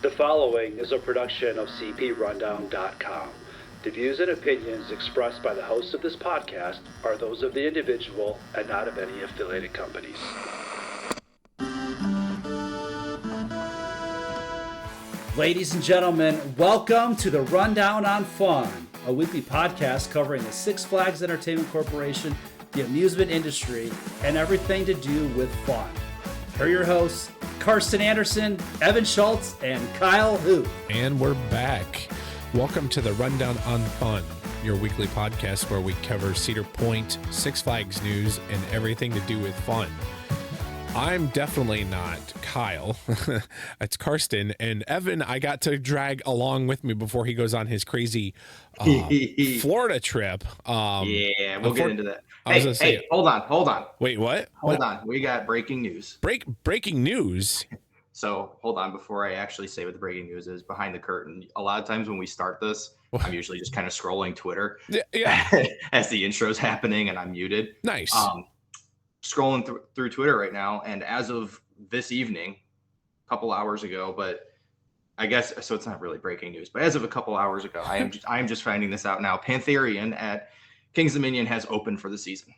The following is a production of cprundown.com. The views and opinions expressed by the hosts of this podcast are those of the individual and not of any affiliated companies. Ladies and gentlemen, welcome to the Rundown on Fun, a weekly podcast covering the Six Flags Entertainment Corporation, the amusement industry, and everything to do with fun. Here are your hosts, Carsten Anderson, Evan Schultz, and Kyle Hu. And we're back. Welcome to the Rundown on Fun, your weekly podcast where we cover Cedar Point, Six Flags news, and everything to do with fun. I'm definitely not Kyle. It's Carsten. And Evan, I got to drag along with me before he goes on his crazy Florida trip. We'll get into that. Hey, hold on. Wait, what? Hold on. We got breaking news. Breaking news? So hold on before I actually say what the breaking news is. Behind the curtain, a lot of times when we start this, I'm usually just kind of scrolling Twitter as the intro's happening and I'm muted. Nice. Scrolling through Twitter right now, and as of this evening, a couple hours ago, but I guess so it's not really breaking news, but as of a couple hours ago, I am just finding this out now. Pantherian at King's Dominion has opened for the season.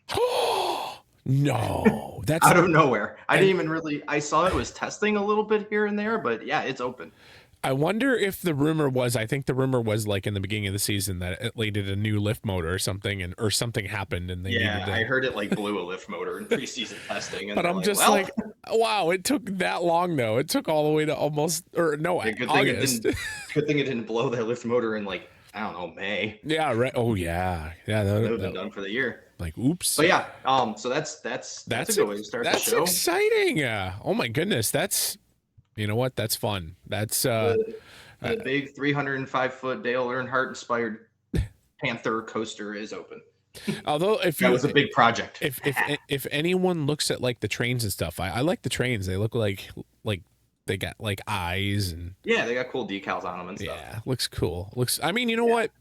No, that's out of nowhere. I saw it was testing a little bit here and there, but yeah, it's open. I wonder if I think the rumor was like in the beginning of the season that it needed a new lift motor or something, or something happened and they needed to... I heard it like blew a lift motor in preseason testing. And but I'm just like, wow, it took that long though. It took all the way to almost, August. Good thing it didn't blow that lift motor in like, I don't know, May. Yeah, right. Oh yeah. Yeah. That would have been done for the year. Like, oops. But yeah, so that's a good way to start the show. That's exciting. Yeah. Oh my goodness. You know what? That's fun. That's the big 305-foot Dale Earnhardt inspired Panther coaster is open. Although that was a big project. If anyone looks at like the trains and stuff, I like the trains. They look like they got like eyes and they got cool decals on them and stuff. Yeah, looks cool. I mean, you know what?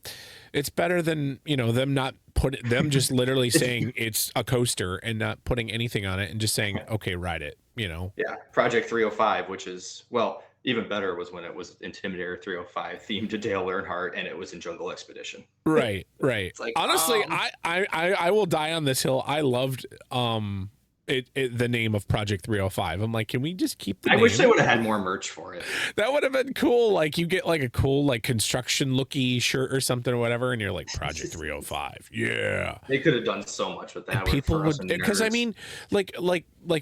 It's better than them just literally saying it's a coaster and not putting anything on it and just saying, okay, ride it. Yeah, Project 305, which is, well, even better was when it was Intimidator 305 themed to Dale Earnhardt and it was in Jungle Expedition. Right. It's like, honestly, I will die on this hill. I loved the name of Project 305. I'm like, can we just keep the name? I wish they would have had more merch for it. That would have been cool. Like you get like a cool like construction looky shirt or something or whatever, and you're like Project 305. Yeah. They could have done so much with that. And people would, because I mean, like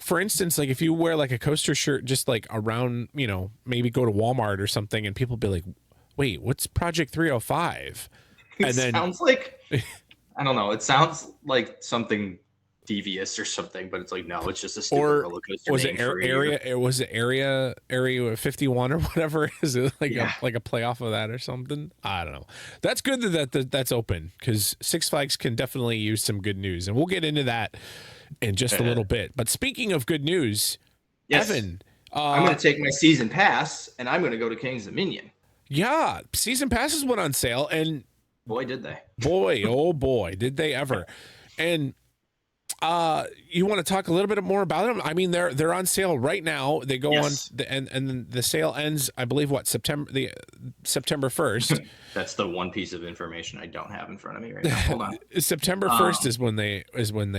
for instance, like if you wear like a coaster shirt just like around, maybe go to Walmart or something, and people be like, wait, what's Project 305? And then sounds like, I don't know. It sounds like something devious or something, but it's like, no, it's just a stupid roller coaster. Was it area 51 or whatever? Is it like a playoff of that or something? I don't know. That's good that's open, because Six Flags can definitely use some good news, and we'll get into that in just a little bit. But speaking of good news, Evan, I'm going to take my season pass and I'm going to go to King's Dominion. Yeah, season passes went on sale, and boy did they. Oh boy, did they ever. And you want to talk a little bit more about them? I mean, they're on sale right now. They go on and the sale ends, I believe, September 1st. That's the one piece of information I don't have in front of me right now. Hold on. September 1st is when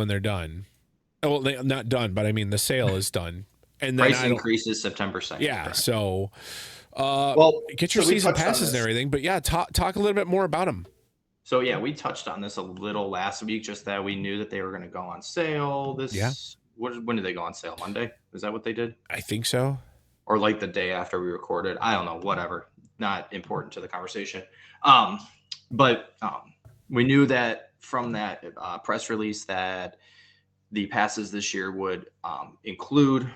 they're done. Well, they not done, but I mean the sale is done. And then price increases September 2nd. Yeah, correct. So get your season passes and everything, but talk a little bit more about them. So yeah, we touched on this a little last week, just that we knew that they were going to go on sale. When did they go on sale? Monday? Is that what they did? I think so. Or like the day after we recorded. I don't know, whatever. Not important to the conversation. But we knew that from that press release that the passes this year would include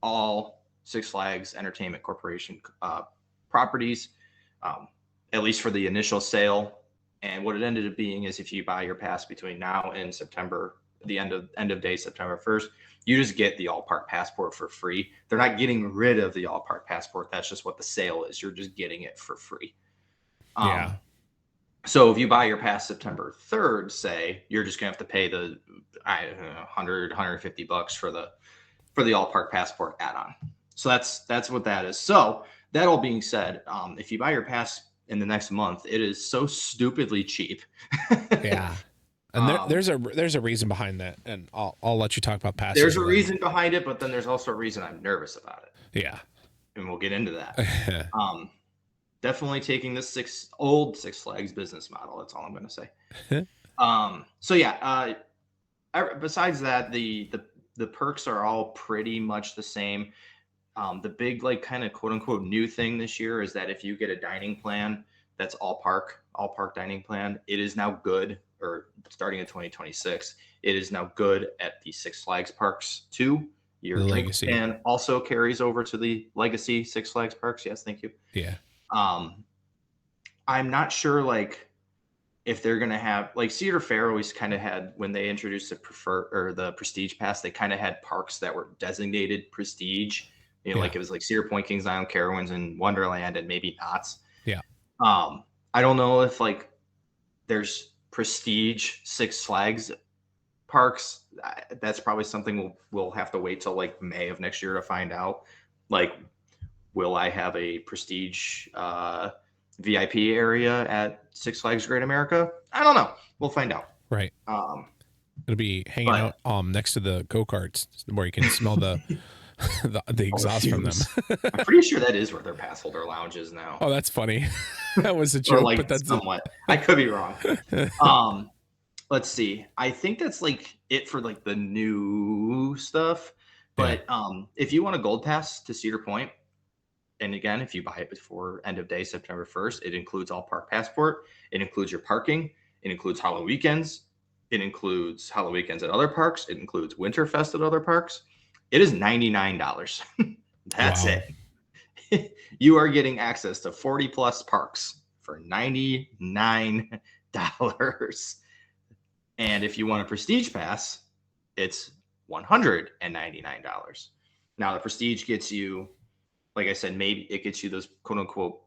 all Six Flags Entertainment Corporation properties, at least for the initial sale. And what it ended up being is if you buy your pass between now and September, the end of day, September 1st, you just get the All Park Passport for free. They're not getting rid of the All Park Passport. That's just what the sale is. You're just getting it for free. So if you buy your pass September 3rd, say, you're just gonna have to pay the $100, $150 for the All Park Passport add-on. So that's what that is. So that all being said, if you buy your pass in the next month, it is so stupidly cheap. Yeah. And there's a reason behind that, and I'll let you talk about passes. There's a reason behind it, but then there's also a reason I'm nervous about it. Yeah. And we'll get into that. Definitely taking this old Six Flags business model. That's all I'm going to say. So yeah, besides that, the perks are all pretty much the same. The big, like, kind of quote unquote new thing this year is that if you get a dining plan that's all park dining plan, it is now good, or starting in 2026, it is now good at the Six Flags parks too. Your Legacy and also carries over to the Legacy Six Flags parks. Yes, thank you. Yeah. I'm not sure, like, if they're gonna have, like, Cedar Fair always kind of had, when they introduced the Prestige Pass, they kind of had parks that were designated Prestige. You know, like it was like Cedar Point, Kings Island, Carowinds, and Wonderland, and maybe Knott's. Yeah. I don't know if, like, there's Prestige Six Flags parks. That's probably something we'll have to wait till like May of next year to find out. Like, will I have a Prestige VIP area at Six Flags Great America? I don't know. We'll find out. Right. It'll be hanging out next to the go-karts where you can smell the the exhaust from them. I'm pretty sure that is where their pass holder lounge is now. Oh, that's funny. That was a joke, like, but that's somewhat. I could be wrong. Let's see. I think that's like it for like the new stuff. But if you want a gold pass to Cedar Point, and again, if you buy it before end of day September 1st, it includes all park passport. It includes your parking. It includes Halloween weekends. It includes Halloween weekends at other parks. It includes Winterfest at other parks. It is $99. That's it. You are getting access to 40 plus parks for $99. And if you want a Prestige Pass, it's $199. Now, the Prestige gets you, like I said, maybe it gets you those quote unquote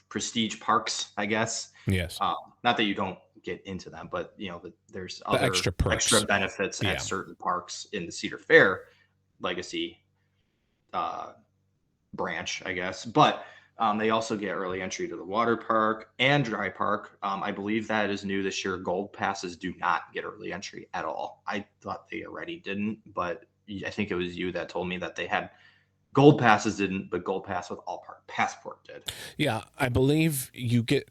prestige parks, I guess. Yes. Not that you don't get into them, but you know, there's other extra benefits at certain parks in the Cedar Fair Legacy branch, I guess. But they also get early entry to the water park and dry park. I believe that is new this year. Gold passes do not get early entry at all. I thought they already didn't, but I think it was you that told me that they had gold passes didn't, but gold pass with all park passport did. Yeah, I believe you get.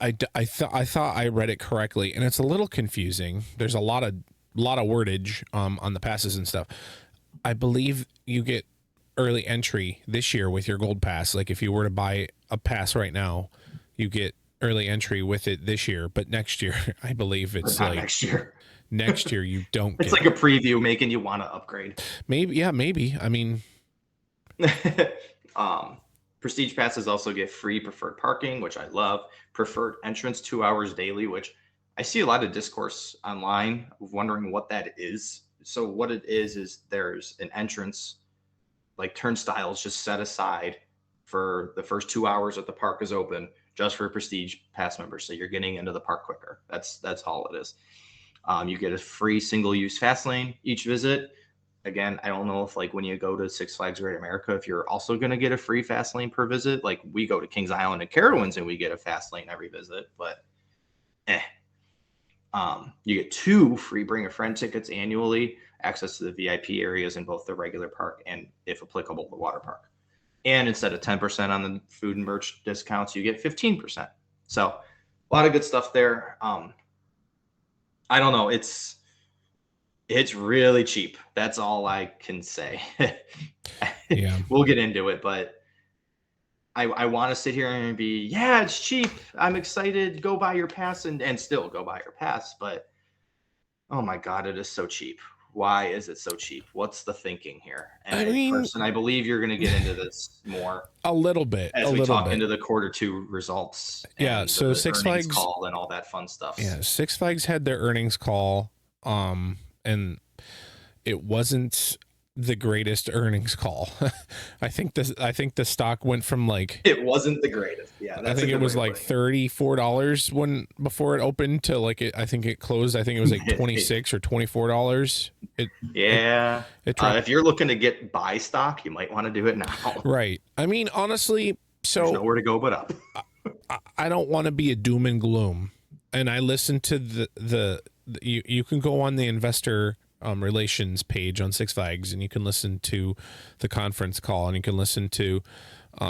I thought I read it correctly, and it's a little confusing. There's a lot of wordage on the passes and stuff. I believe you get early entry this year with your gold pass. Like if you were to buy a pass right now, you get early entry with it this year. But next year, I believe it's like next year. Next year you don't. It's like a preview, making you want to upgrade. Maybe, maybe. I mean, Prestige passes also get free preferred parking, which I love. Preferred entrance 2 hours daily, which I see a lot of discourse online of wondering what that is. So what it is there's an entrance, like turnstiles just set aside for the first 2 hours that the park is open, just for Prestige pass members. So you're getting into the park quicker. That's all it is. You get a free single-use fast lane each visit. Again, I don't know if, like, when you go to Six Flags Great America, if you're also going to get a free fast lane per visit. Like, we go to Kings Island and Carowinds and we get a fast lane every visit, but you get 2 free bring a friend tickets annually, access to the VIP areas in both the regular park and, if applicable, the water park. And instead of 10% on the food and merch discounts, you get 15%. So a lot of good stuff there. I don't know. It's really cheap. That's all I can say. Yeah. We'll get into it, but I want to sit here and be, yeah, it's cheap. I'm excited. Go buy your pass and still go buy your pass. But oh my God, it is so cheap. Why is it so cheap? What's the thinking here? And I believe you're going to get into this more a little bit as we talk into the Q2 results. Yeah. So Six Flags call and all that fun stuff. Yeah. Six Flags had their earnings call. And it wasn't the greatest earnings call. I think the stock went from like, It wasn't the greatest. Yeah, I think it was like $34 before it opened to like I think it closed. I think it was like $26 or $24. Yeah. It dropped. If you're looking to get buy stock, you might want to do it now. Right. I mean, honestly, There's nowhere to go but up. I don't want to be a doom and gloom, and I listen to the you can go on the investor relations page on Six Flags, and you can listen to the conference call, and you can listen to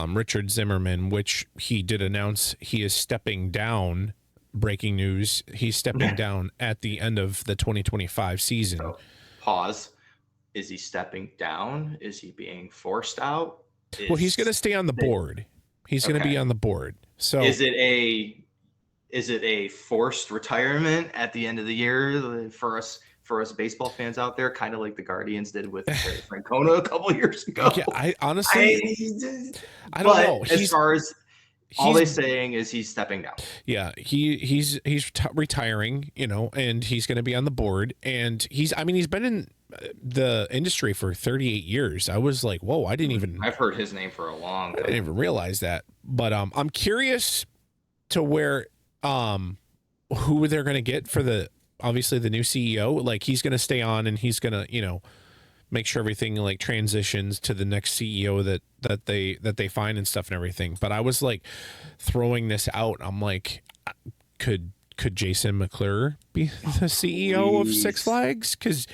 Richard Zimmerman, which he did announce he is stepping down. Breaking news: he's stepping down at the end of the 2025 season. So, pause. Is he stepping down? Is he being forced out? Well, he's going to stay on the board. He's going to be on the board. So is it a forced retirement at the end of the year for us baseball fans out there, kind of like the Guardians did with Francona a couple of years ago? Yeah, I honestly I don't know. As far as all they're saying is he's stepping down. Yeah, he's retiring, and he's going to be on the board, and he's been in the industry for 38 years. I was like, whoa, I've heard his name for a long time. I didn't even realize that. But I'm curious to where who they're going to get for obviously the new CEO. Like, he's going to stay on, and he's going to, make sure everything like transitions to the next CEO that they find and stuff and everything. But I was like throwing this out. I'm like, could Jason McClure be the CEO of Six Flags? Because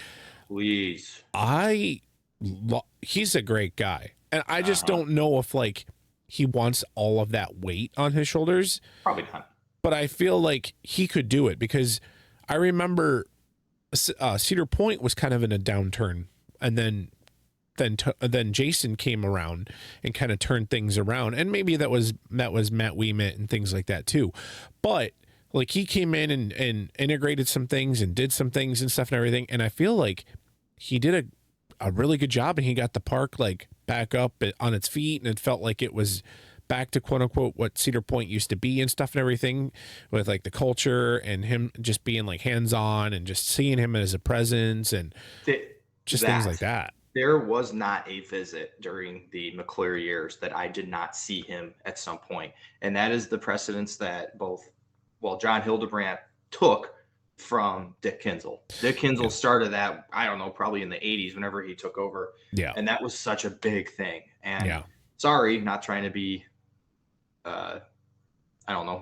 he's a great guy, and I just don't know if like he wants all of that weight on his shoulders. Probably not. But I feel like he could do it, because I remember Cedar Point was kind of in a downturn. And then Jason came around and kind of turned things around, and maybe that was Matt Ouimet and things like that too. But like, he came in and integrated some things and did some things and stuff and everything, and I feel like he did a really good job, and he got the park like back up on its feet, and it felt like it was back to quote unquote what Cedar Point used to be and stuff and everything, with like the culture and him just being like hands on and just seeing him as a presence and things like that. There was not a visit during the McClure years that I did not see him at some point. And that is the precedence that John Hildebrandt took from Dick Kinzel. Dick Kinzel started that, I don't know, probably in the 80s whenever he took over. Yeah. And that was such a big thing. And sorry, not trying to be,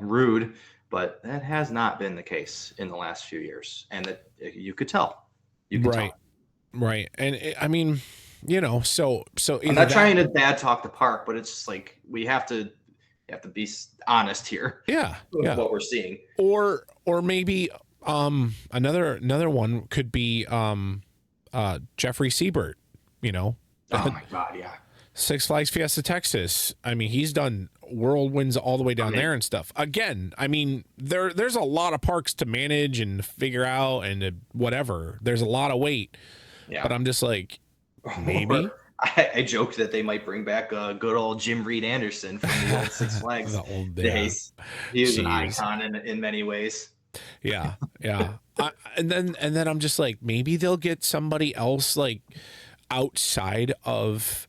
rude, but that has not been the case in the last few years. And that you could tell. Tell. Right. And so I'm not trying to bad talk the park, but it's just like, we have to be honest here. Yeah. With what we're seeing. Or maybe another one could be Jeffrey Siebert, Oh my God, yeah. Six Flags Fiesta Texas. I mean, he's done whirlwinds all the way down there and stuff. Again, I mean, there's a lot of parks to manage and figure out and whatever. There's a lot of weight. Yeah. But I'm just like, maybe. I joked that they might bring back good old Jim Reed Anderson from the old Six Flags days. He was an icon in many ways. Yeah. And then I'm just like, maybe they'll get somebody else like outside of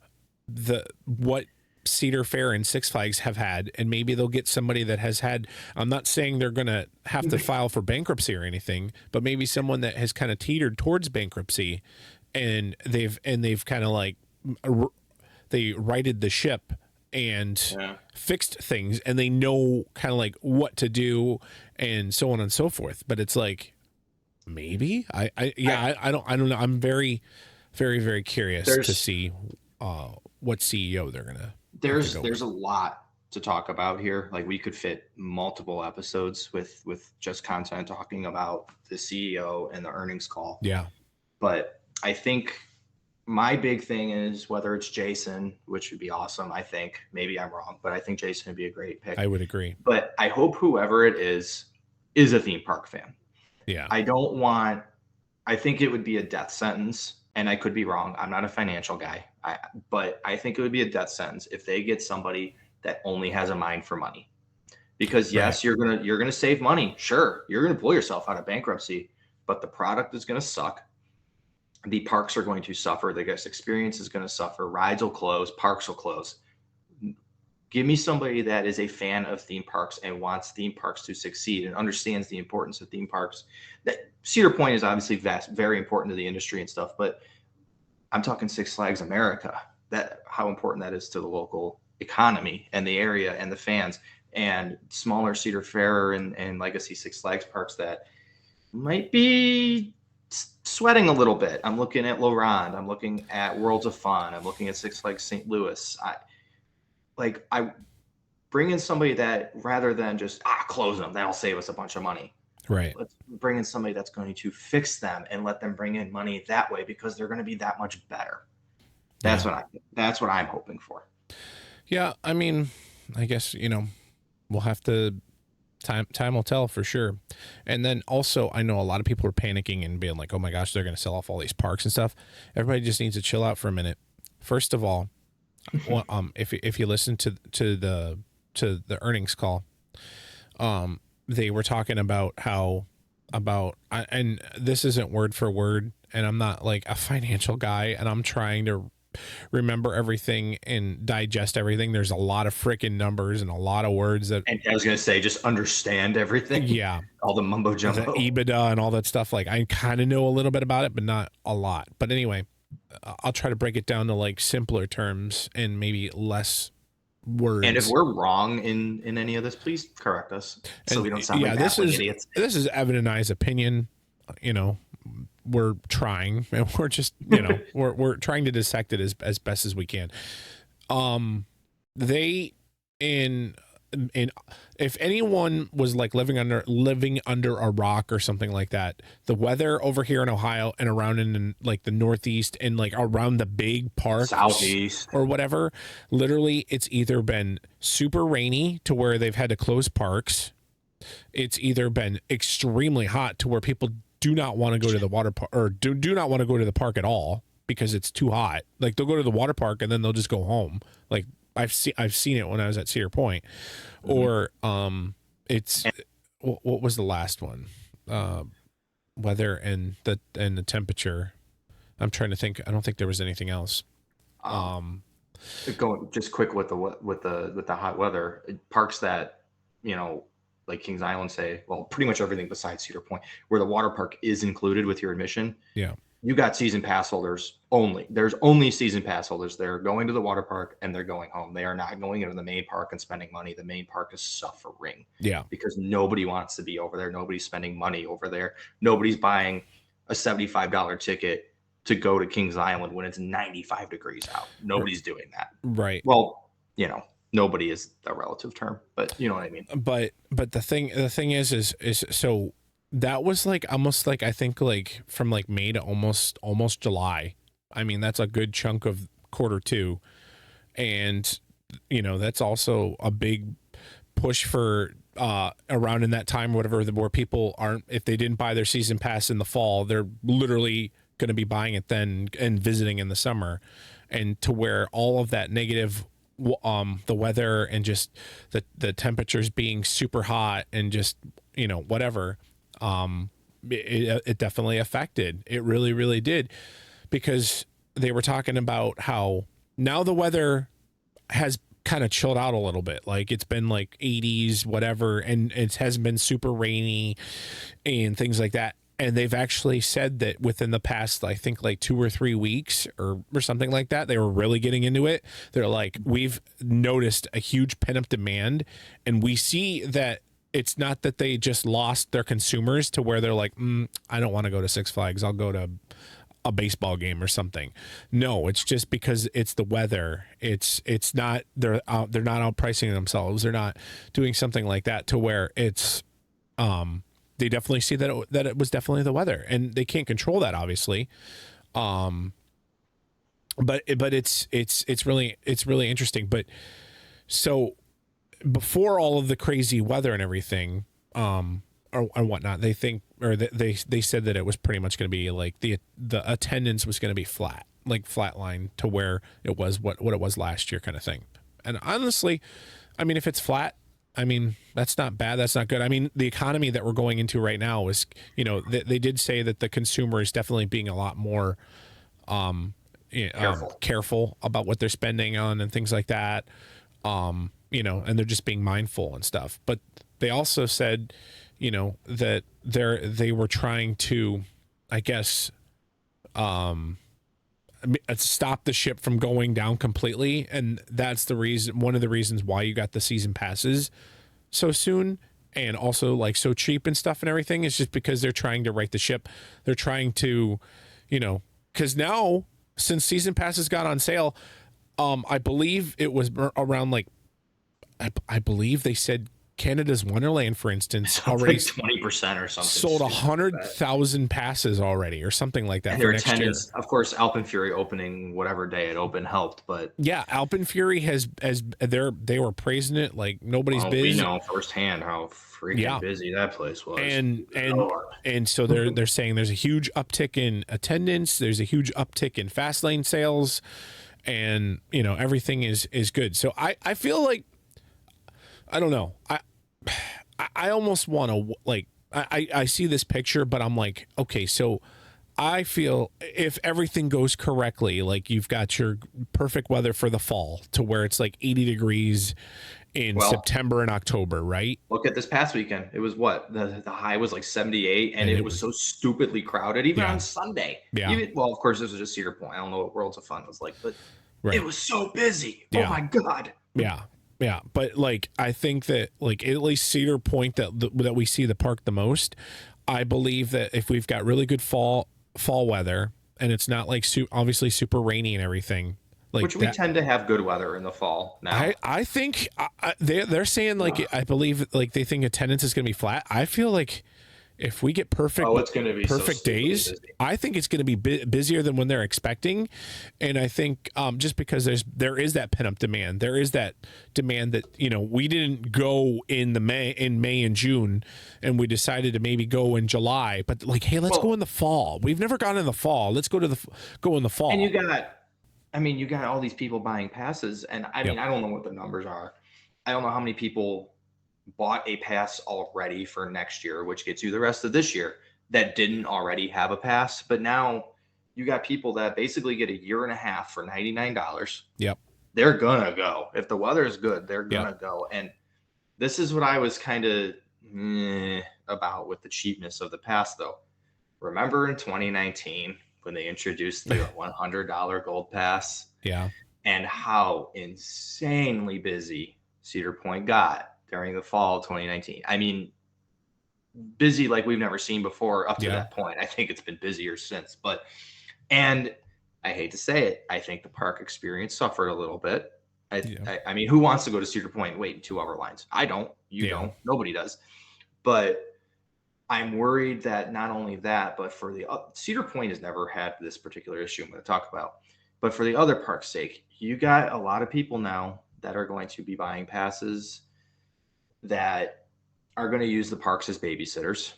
what Cedar Fair and Six Flags have had, and maybe they'll get somebody that has had, I'm not saying they're going to have to file for bankruptcy or anything, but maybe someone that has kind of teetered towards bankruptcy, and they've kind of like they righted the ship and fixed things, and they know kind of like what to do and so on and so forth. But it's like, maybe I don't know. I'm very, very, very curious to see what CEO they're gonna. There's a lot to talk about here. Like, we could fit multiple episodes with just content talking about the CEO and the earnings call. Yeah. But I think my big thing is whether it's Jason, which would be awesome. I think maybe I'm wrong, but I think Jason would be a great pick. I would agree. But I hope whoever it is a theme park fan. Yeah. I think it would be a death sentence, and I could be wrong. I'm not a financial guy. But I think it would be a death sentence if they get somebody that only has a mind for money. Because yes, you're gonna save money. Sure, you're gonna pull yourself out of bankruptcy, but the product is gonna suck. The parks are going to suffer. The guest experience is going to suffer. Rides will close. Parks will close. Give me somebody that is a fan of theme parks and wants theme parks to succeed and understands the importance of theme parks. That Cedar Point is obviously very important to the industry and stuff, but I'm talking Six Flags America. That how important that is to the local economy and the area and the fans, and smaller Cedar Fair and legacy Six Flags parks that might be sweating a little bit. I'm looking at Lorand. I'm looking at Worlds of Fun. I'm looking at Six Flags St. Louis. I bring in somebody that rather than just close them, that'll save us a bunch of money. Right. Let's bring in somebody that's going to fix them and let them bring in money that way, because they're going to be that much better. That's what I'm hoping for. Yeah, I mean, I guess, we'll have to time will tell for sure. And then also, I know a lot of people are panicking and being like, "Oh my gosh, they're going to sell off all these parks and stuff." Everybody just needs to chill out for a minute. First of all, if you listen to the earnings call, they were talking about and this isn't word for word, and I'm not like a financial guy, and I'm trying to remember everything and digest everything. There's a lot of freaking numbers and a lot of words that, and I was going to say, just understand everything. Yeah. All the mumbo jumbo, the EBITDA and all that stuff. Like, I kind of know a little bit about it, but not a lot. But anyway, I'll try to break it down to like simpler terms and maybe less words. And if we're wrong in any of this, please correct us so we don't sound like idiots. This is Evan and I's opinion. We're trying, and we're just, we're trying to dissect it as best as we can. If anyone was like living under a rock or something like that, the weather over here in Ohio and around in like the Northeast and like around the big parks, Southeast or whatever, literally it's either been super rainy to where they've had to close parks. It's either been extremely hot to where people do not want to go to the water park, or do not want to go to the park at all because it's too hot. Like, they'll go to the water park and then they'll just go home. Like, I've seen it when I was at Cedar Point. Or it's what was the last one? Weather and the temperature. I'm trying to think. I don't think there was anything else. Going just quick with the hot weather, parks that like Kings Island say, well, pretty much everything besides Cedar Point, where the water park is included with your admission. Yeah. You got season pass holders only. There's only season pass holders. They're going to the water park and they're going home. They are not going into the main park and spending money. The main park is suffering. Yeah. Because nobody wants to be over there. Nobody's spending money over there. Nobody's buying a $75 ticket to go to Kings Island when it's 95 degrees out. Nobody's doing that. Right. Well, nobody is a relative term, but you know what I mean. But the thing is so that was like almost like, I think like from like May to almost July. I mean, that's a good chunk of Q2. And that's also a big push for around in that time or whatever, where people aren't, if they didn't buy their season pass in the fall, they're literally going to be buying it then and visiting in the summer. And to where all of that negative, the weather and just the temperatures being super hot and just whatever, it definitely affected. It really, really did, because they were talking about how now the weather has kind of chilled out a little bit. Like, it's been like 80s, whatever, and it hasn't been super rainy and things like that. And they've actually said that within the past, I think like 2 or 3 weeks or something like that, they were really getting into it. They're like, we've noticed a huge pent-up demand, and we see that it's not that they just lost their consumers to where they're like, I don't want to go to Six Flags. I'll go to a baseball game or something. No, it's just because it's the weather. It's not, they're not outpricing themselves. They're not doing something like that to where it's, they definitely see that it was definitely the weather, and they can't control that, obviously. But it's really interesting. But so before all of the crazy weather and everything, or whatnot, they think, or they said that it was pretty much going to be like the attendance was going to be flat, like flatline to where it was what it was last year, kind of thing. And honestly, I mean, if it's flat, I mean, that's not bad. That's not good. I mean, the economy that we're going into right now is, they did say that the consumer is definitely being a lot more careful about what they're spending on and things like that. And they're just being mindful and stuff. But they also said, that they were trying to, I guess, stop the ship from going down completely, and that's one of the reasons why you got the season passes so soon and also like so cheap and stuff and everything, is just because they're trying to right the ship. They're trying to, because now since season passes got on sale, I believe it was around like I believe they said Canada's Wonderland, for instance, already like 20% or something. Sold 100,000 passes already, or something like that. And for their next attendance, year. Of course, Alpenfury opening whatever day it opened helped, but yeah, Alpenfury has they were praising it like nobody's busy. We know firsthand how freaking busy that place was, and so they're saying there's a huge uptick in attendance. There's a huge uptick in fast lane sales, and everything is good. So I feel like, I don't know. I almost want to, like, I see this picture, but I'm like, okay, so I feel if everything goes correctly, like you've got your perfect weather for the fall to where it's like 80 degrees in September and October, right? Look at this past weekend. It was what? The high was like 78, and it was so stupidly crowded, even on Sunday. Yeah. Of course, this was just Cedar Point. I don't know what Worlds of Fun was like, but it was so busy. Yeah. Oh, my God. Yeah. Yeah, but like I think that like at least Cedar Point that we see the park the most, I believe that if we've got really good fall weather and it's not like obviously super rainy and everything, like which we tend to have good weather in the fall now. I think they're saying like I believe like they think attendance is going to be flat. I feel like if we get perfect days, busy. I think it's going to be busier than when they're expecting. And I think just because there is that pent up demand, there is that demand that, we didn't go in May and June, and we decided to maybe go in July, but like, hey, let's go in the fall. We've never gone in the fall. Let's go in the fall. And you got all these people buying passes. And I mean, I don't know what the numbers are. I don't know how many people bought a pass already for next year, which gets you the rest of this year, that didn't already have a pass. But now you got people that basically get a year and a half for $99. Yep. They're gonna go. If the weather is good, they're gonna go. And this is what I was kind of about with the cheapness of the pass, though. Remember in 2019 when they introduced the $100 gold pass? Yeah. And how insanely busy Cedar Point got during the fall of 2019. I mean, busy like we've never seen before up to that point. I think it's been busier since. And I hate to say it, I think the park experience suffered a little bit. I mean, who wants to go to Cedar Point and wait in 2-hour lines? I don't. You don't. Nobody does. But I'm worried that not only that, but for the Cedar Point has never had this particular issue I'm going to talk about. But for the other park's sake, you got a lot of people now that are going to be buying passes that are going to use the parks as babysitters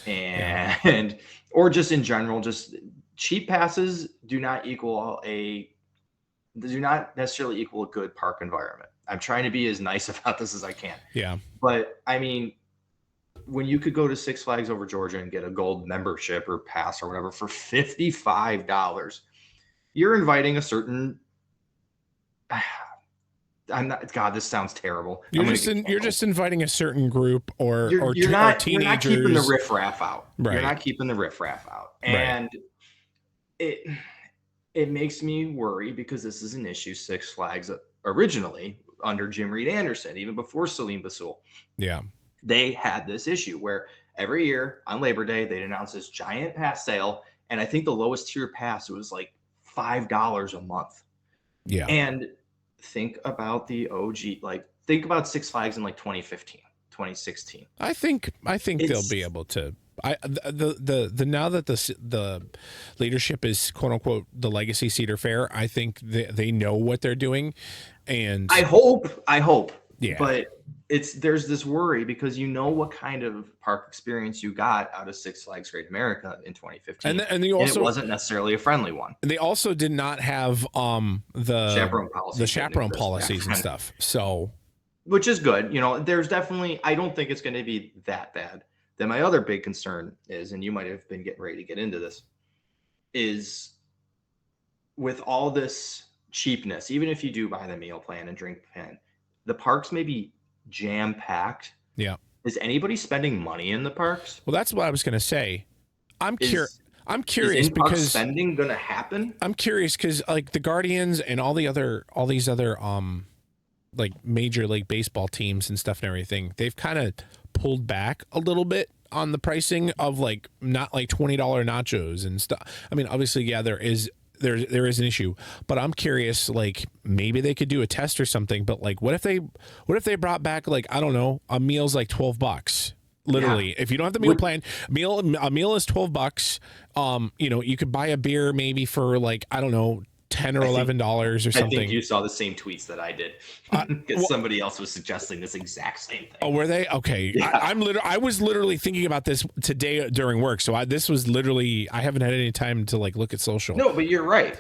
and or just in general, just cheap passes do not necessarily equal a good park environment. I'm trying to be as nice about this as I can. Yeah. But I mean, when you could go to Six Flags Over Georgia and get a gold membership or pass or whatever for $55, you're inviting a certain God, this sounds terrible. You're just inviting a certain group or you're not keeping the riffraff out. Right. You're not keeping the riffraff out. And it makes me worry because this is an issue Six Flags originally under Jim Reed Anderson, even before Salim Basul. Yeah. They had this issue where every year on Labor Day, they'd announce this giant pass sale. And I think the lowest tier pass, it was like $5 a month. Yeah. And think about the OG, think about Six Flags in like 2015, 2016. I think they'll be able to. The now that the leadership is quote unquote the Legacy Cedar Fair, I think they know what they're doing, and I hope. Yeah. But there's this worry because you know what kind of park experience you got out of Six Flags Great America in 2015, and it wasn't necessarily a friendly one. They also did not have the chaperone policies and stuff. So which is good. There's definitely, I don't think it's going to be that bad. Then my other big concern is, and you might have been getting ready to get into this, is with all this cheapness, even if you do buy the meal plan and drink plan, the parks may be jam packed. Yeah. Is anybody spending money in the parks? Well, that's what I was going to say. I'm curious is because spending going to happen. I'm curious because like the Guardians and all these other like Major League Baseball teams and stuff and everything, they've kind of pulled back a little bit on the pricing of like not like $20 nachos and stuff. I mean, obviously, yeah, there is an issue, but I'm curious, like maybe they could do a test or something. But like, what if they brought back like, I don't know, a meal's like $12. Literally, if you don't have the meal plan, a meal is $12. You could buy a beer maybe for like, I don't know, $10 or $11 or something. I think you saw the same tweets that I did because somebody else was suggesting this exact same thing. Oh, were they? Okay. Yeah. I was literally thinking about this today during work. So this was literally, I haven't had any time to like look at social. No, but you're right.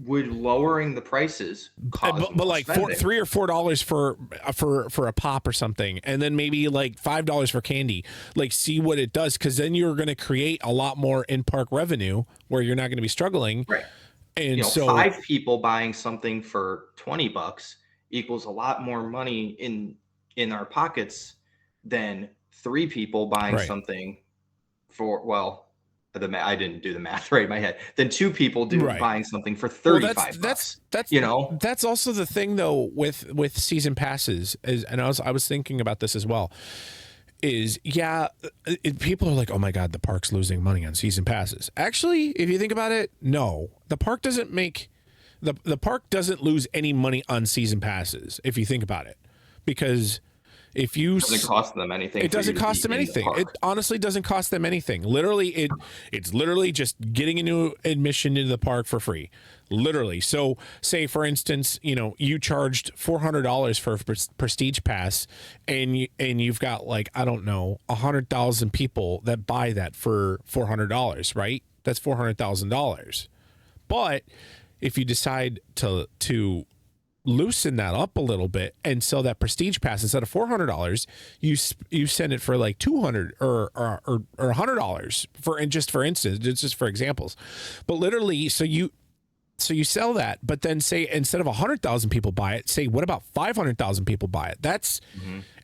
Would lowering the prices cause but like $3 or $4 for a pop or something, and then maybe like $5 for candy. Like see what it does, because then you're going to create a lot more in park revenue where you're not going to be struggling. Right. And so 5 people buying something for $20 equals a lot more money in our pockets than 3 people buying something for, I didn't do the math right in my head. Then 2 people buying something for $35. That's also the thing though with season passes and I was thinking about this as well. People are like, oh my God, the park's losing money on season passes. Actually, if you think about it, no, the park doesn't lose any money on season passes. If you think about it, because if you, it doesn't cost them anything. It doesn't cost them anything. It honestly doesn't cost them anything. Literally, it's literally just getting a new admission into the park for free. Literally. So say for instance, you charged $400 for a prestige pass and you've got like, I don't know, 100,000 people that buy that for $400, right? That's $400,000. But if you decide to loosen that up a little bit and sell that prestige pass instead of $400, you send it for like $200 or $100 for instance, just for examples. But literally, so you sell that, but then say instead of 100,000 people buy it, say what about 500,000 people buy it? That's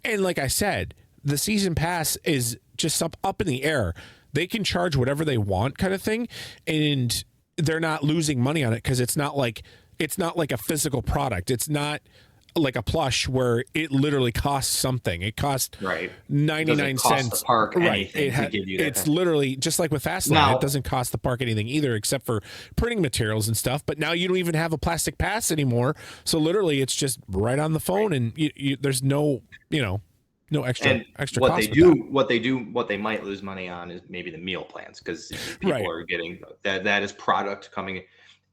and like I said, the season pass is just up in the air. They can charge whatever they want, kind of thing, and they're not losing money on it because it's not like a physical product. It's not like a plush where it literally costs something. It costs 99 cents. The park anything to give you that. It's literally just like with Fastlane. It doesn't cost the park anything either, except for printing materials and stuff. But now you don't even have a plastic pass anymore. So literally, it's just right on the phone, and there's no extra what cost. What they might lose money on is maybe the meal plans, because people are getting that is product coming in.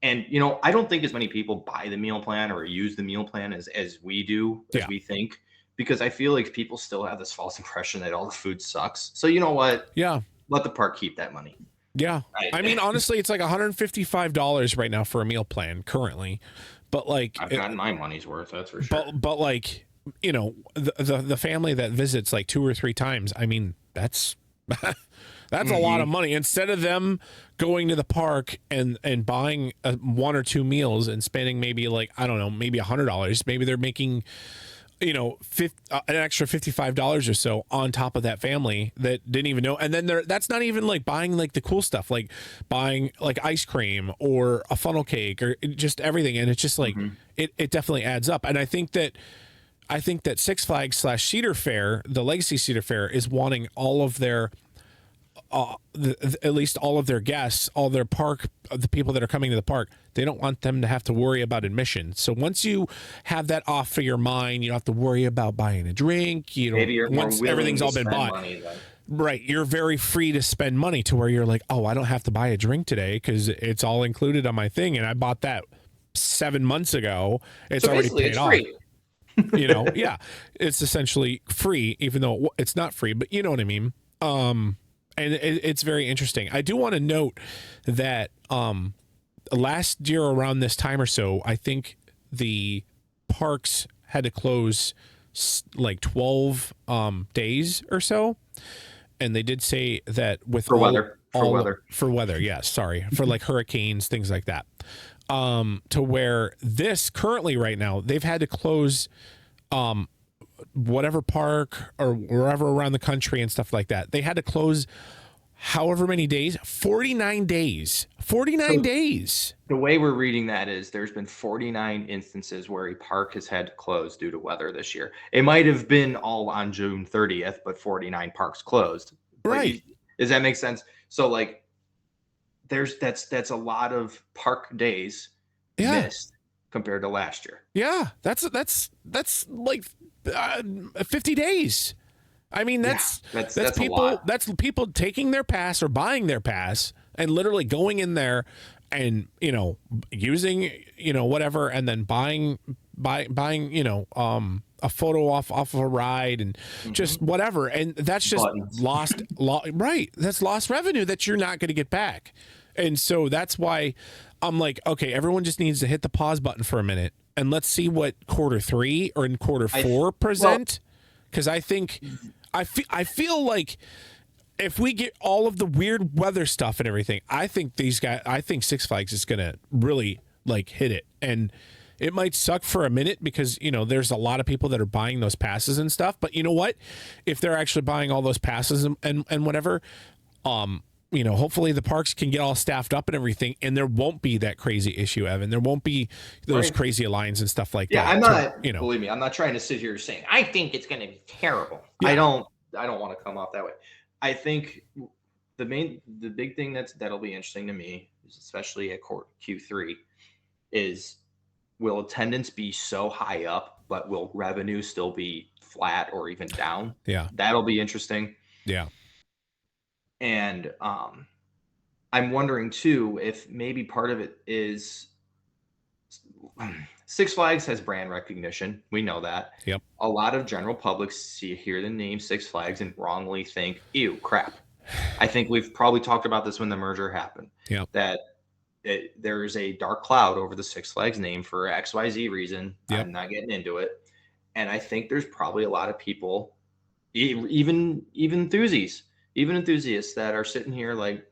And, I don't think as many people buy the meal plan or use the meal plan as we do, as we think, because I feel like people still have this false impression that all the food sucks. So you know what? Yeah. Let the park keep that money. Yeah. I mean, honestly, it's like $155 right now for a meal plan currently. But like, I've gotten my money's worth, that's for sure. But like, the family that visits like 2 or 3 times, I mean, that's that's a lot of money. Instead of them going to the park and buying 1 or 2 meals and spending maybe like, I don't know, maybe $100, maybe they're making, an extra $55 or so on top of that family that didn't even know. And then that's not even like buying like the cool stuff, like buying like ice cream or a funnel cake or just everything. And it's just like, it definitely adds up. And I think that Six Flags / Cedar Fair, the Legacy Cedar Fair, is wanting all of their at least all of their guests, all their park, the people that are coming to the park, they don't want them to have to worry about admission. So once you have that off of your mind, you don't have to worry about buying a drink. Once everything's all been bought, right? You're very free to spend money to where you're like, oh, I don't have to buy a drink today because it's all included on my thing, and I bought that 7 months ago. It's already paid off. Free. Yeah, it's essentially free, even though it's not free, but you know what I mean. And it's very interesting. I do want to note that last year around this time or so, I think the parks had to close like 12 days or so. And they did say that with For weather. Yeah. Sorry. For like hurricanes, things like that. To where this currently right now, they've had to close, whatever park or wherever around the country and stuff like that. They had to close however many days, 49 days, 49 days. The way we're reading that is there's been 49 instances where a park has had to close due to weather this year. It might have been all on June 30th, but 49 parks closed. Right. Does that make sense? So like that's a lot of park days missed compared to last year. Yeah. That's like 50 days. I mean, that's people, a lot. That's people taking their pass or buying their pass and literally going in there and, using, whatever, and then buying, a photo off of a ride and just whatever. And that's just right. That's lost revenue that you're not going to get back. And so that's why I'm like, okay, everyone just needs to hit the pause button for a minute and let's see what quarter 3 or in quarter 4 present. Because I think I feel like if we get all of the weird weather stuff and everything, I think Six Flags is going to really like hit it. And it might suck for a minute because, there's a lot of people that are buying those passes and stuff. But you know what? If they're actually buying all those passes and whatever, hopefully the parks can get all staffed up and everything, and there won't be that crazy issue, Evan. There won't be those crazy lines and stuff like that. Yeah, I'm not. Believe me, I'm not trying to sit here saying I think it's going to be terrible. Yeah. I don't want to come off that way. I think the big thing that'll be interesting to me, especially at Q3, is will attendance be so high up, but will revenue still be flat or even down? Yeah, that'll be interesting. Yeah. And I'm wondering too if maybe part of it is Six Flags has brand recognition. We know that. Yep. A lot of general public hear the name Six Flags and wrongly think, ew, crap. I think we've probably talked about this when the merger happened. Yep. That there is a dark cloud over the Six Flags name for XYZ reason. Yep. I'm not getting into it. And I think there's probably a lot of people, even enthusiasts that are sitting here like,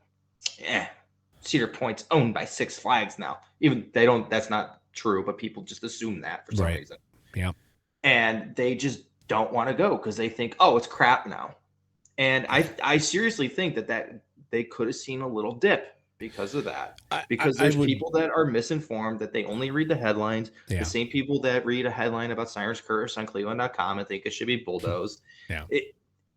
Cedar Point's owned by Six Flags now. Even they don't, that's not true, but people just assume that for some reason. Yeah. And they just don't want to go because they think, oh, it's crap now. And I seriously think that they could have seen a little dip because of that. Because there's people that are misinformed, that they only read the headlines. Yeah. The same people that read a headline about Siren's Curse on Cleveland.com and think it should be bulldozed. Yeah.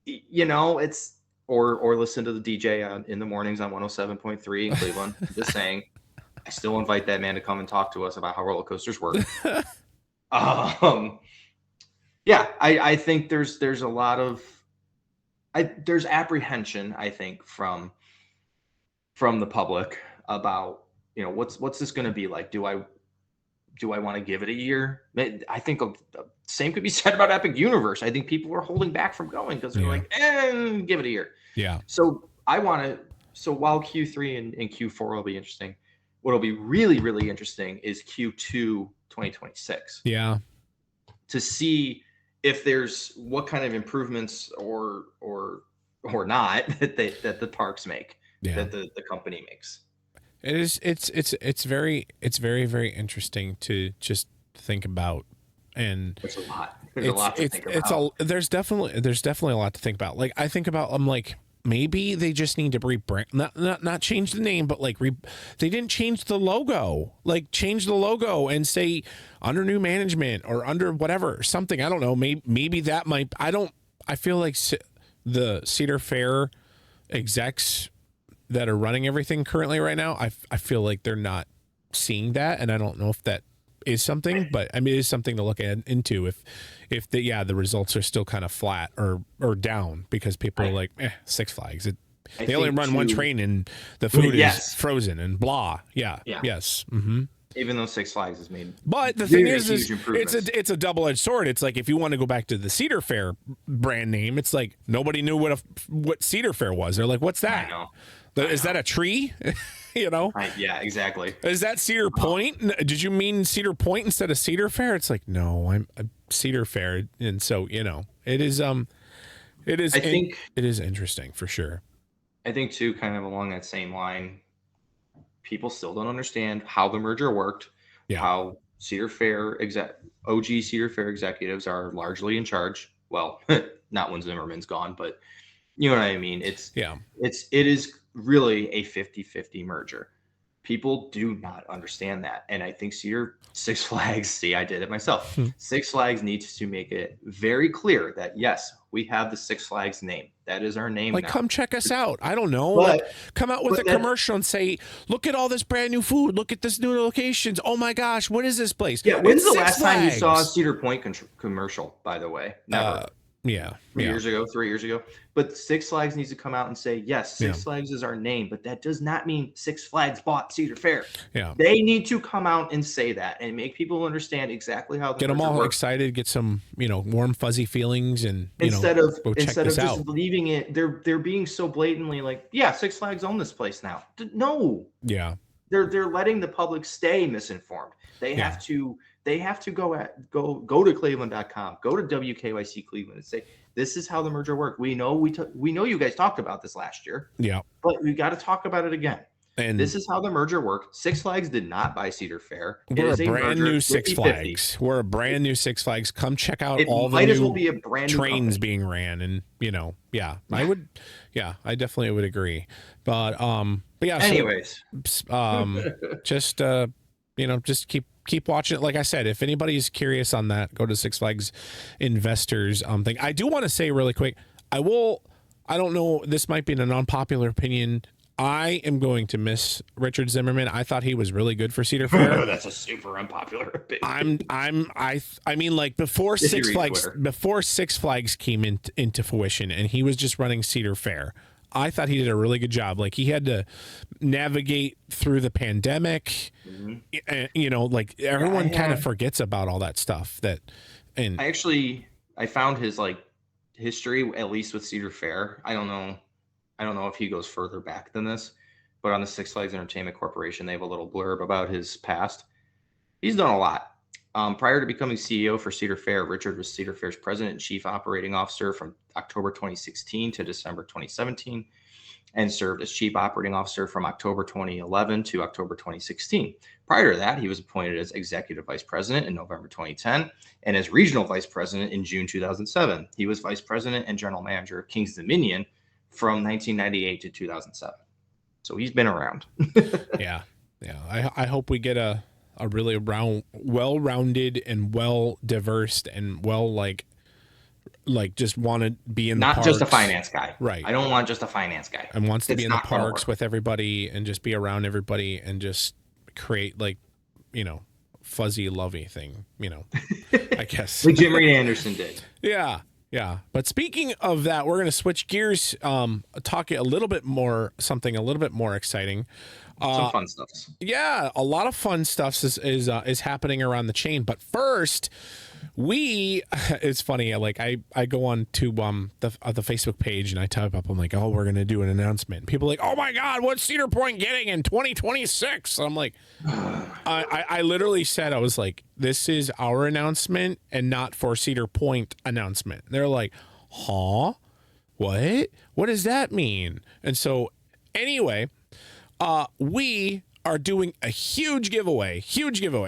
It's or listen to the DJ in the mornings on 107.3 in Cleveland. Just saying, I still invite that man to come and talk to us about how roller coasters work. I think there's a lot of there's apprehension, I think, from the public about, what's this going to be like? Do I want to give it a year? I think the same could be said about Epic Universe. I think people are holding back from going because they're like, give it a year. Yeah. So while Q3 and Q4 will be interesting, what'll be really, really interesting is Q2 2026. Yeah. To see if there's what kind of improvements or not that the parks make, that the company makes. It's very, very interesting to just think about. And it's a lot. There's a lot to think about. There's definitely a lot to think about. Like I think about, I'm like, maybe they just need to rebrand, not change the name, but like they didn't change the logo. Like change the logo and say under new management or under whatever, something. I don't know. Maybe that might. I feel like the Cedar Fair execs that are running everything currently right now, I feel like they're not seeing that, and I don't know if that is something, but I mean it is something to look into if the results are still kind of flat or down because people are like Six Flags. They only run one train and the food is frozen and blah. Yeah. Yes. Mm-hmm. Even though Six Flags has made, but the thing is it's a double-edged sword. It's like if you want to go back to the Cedar Fair brand name, it's like nobody knew what Cedar Fair was. They're like, what's that? I know. Is that a tree? You know? Yeah, exactly. Is that Cedar Point? Did you mean Cedar Point instead of Cedar Fair? It's like, no, I'm Cedar Fair. And so, you know, it is interesting for sure. I think too, kind of along that same line, people still don't understand how the merger worked, how Cedar Fair OG Cedar Fair executives are largely in charge. Well, not when Zimmerman's gone, but you know what I mean? It is really a 50-50 merger. People do not understand that. And I think Six Flags, I did it myself. Six Flags needs to make it very clear that, yes, we have the Six Flags name. That is our name. Like, now. Come check us out. I don't know. Come out with a commercial and say, look at all this brand new food. Look at this new locations. Oh my gosh, what is this place? Yeah, when's the last time you saw a Cedar Point commercial, by the way? Never. 3 years ago. But Six Flags needs to come out and say, yes, Six Flags is our name, but that does not mean Six Flags bought Cedar Fair. Yeah. They need to come out and say that and make people understand exactly how get them all excited, get some, warm, fuzzy feelings, and instead of just out. Leaving it, they're being so blatantly like, yeah, Six Flags own this place now. No. Yeah. They're letting the public stay misinformed. They have to go to cleveland.com, go to WKYC Cleveland and say, this is how the merger worked. We know you guys talked about this last year. Yeah. But we got to talk about it again. And this is how the merger worked. Six Flags did not buy Cedar Fair. We're a brand new Six Flags. We're a brand new Six Flags. Come check out all the new trains being ran. And, I definitely would agree. But yeah. Anyways. Just keep watching it. Like I said, if anybody's curious on that, go to Six Flags Investors thing. I do want to say really quick, I don't know, this might be an unpopular opinion. I am going to miss Richard Zimmerman. I thought he was really good for Cedar Fair. That's a super unpopular opinion. I mean, like before Six Flags came into fruition and he was just running Cedar Fair, I thought he did a really good job. Like, he had to navigate through the pandemic. Mm-hmm. Like everyone kind of forgets about all that stuff. I found his history, at least with Cedar Fair. I don't know if he goes further back than this, but on the Six Flags Entertainment Corporation, they have a little blurb about his past. He's done a lot. Prior to becoming CEO for Cedar Fair, Richard was Cedar Fair's president and chief operating officer from October 2016 to December 2017, and served as chief operating officer from October 2011 to October 2016. Prior to that, he was appointed as executive vice president in November 2010 and as regional vice president in June 2007. He was vice president and general manager of Kings Dominion from 1998 to 2007. So he's been around. Yeah. I hope we get a really well-rounded and well-diverse and just want to be in the parks. Not just a finance guy. Right. I don't want just a finance guy. And wants to be in the parks with everybody and just be around everybody and just create fuzzy lovey thing, I guess. Like Jim Reed Anderson did. Yeah. But speaking of that, we're going to switch gears, talk something a little bit more exciting. Some fun stuff. Yeah, a lot of fun stuff is happening around the chain. But first, it's funny. I go on to the Facebook page and I type up. I'm like, oh, we're gonna do an announcement. People are like, oh my God, what's Cedar Point getting in 2026? I'm like, I literally said, I was like, this is our announcement and not for Cedar Point announcement. They're like, huh? What? What does that mean? And so anyway. We are doing a huge giveaway.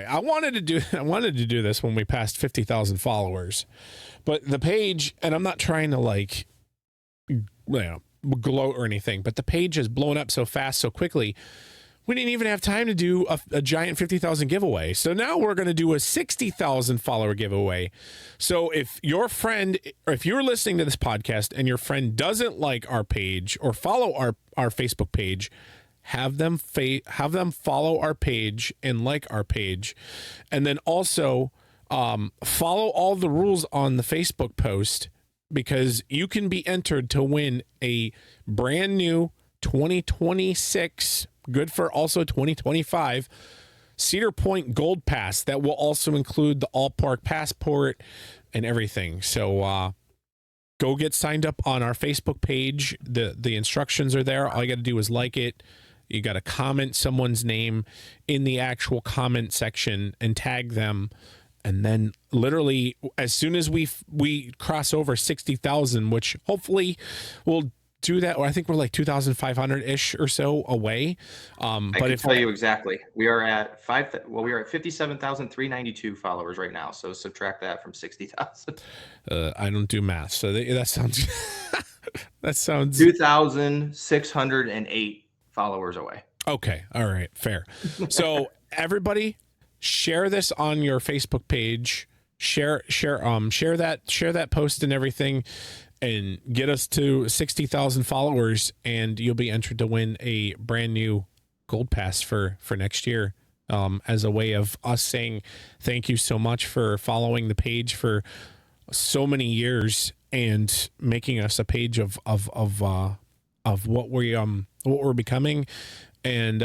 I wanted to do this when we passed 50,000 followers, but the page, and I'm not trying to gloat or anything, but the page has blown up so fast, so quickly. We didn't even have time to do a giant 50,000 giveaway. So now we're going to do a 60,000 follower giveaway. So if your friend, or if you're listening to this podcast and your friend doesn't like our page or follow our Facebook page, have them follow our page and like our page, and then also follow all the rules on the Facebook post, because you can be entered to win a brand new 2026, good for also 2025 Cedar Point Gold Pass that will also include the All Park Passport and everything. So go get signed up on our Facebook page. The instructions are there. All you got to do is like it. You got to comment someone's name in the actual comment section and tag them. And then literally as soon as we cross over 60,000, which hopefully we'll do that, or I think we're like 2,500 ish or so away. But if I tell you exactly, we are at 57,392 followers right now. So subtract that from 60,000. I don't do math, so that sounds that sounds 2,608 followers away. Okay, all right, fair. So everybody, share this on your Facebook page. Share that post and everything, and get us to 60,000 followers, and you'll be entered to win a brand new gold pass for next year, as a way of us saying thank you so much for following the page for so many years and making us a page of what we're becoming, and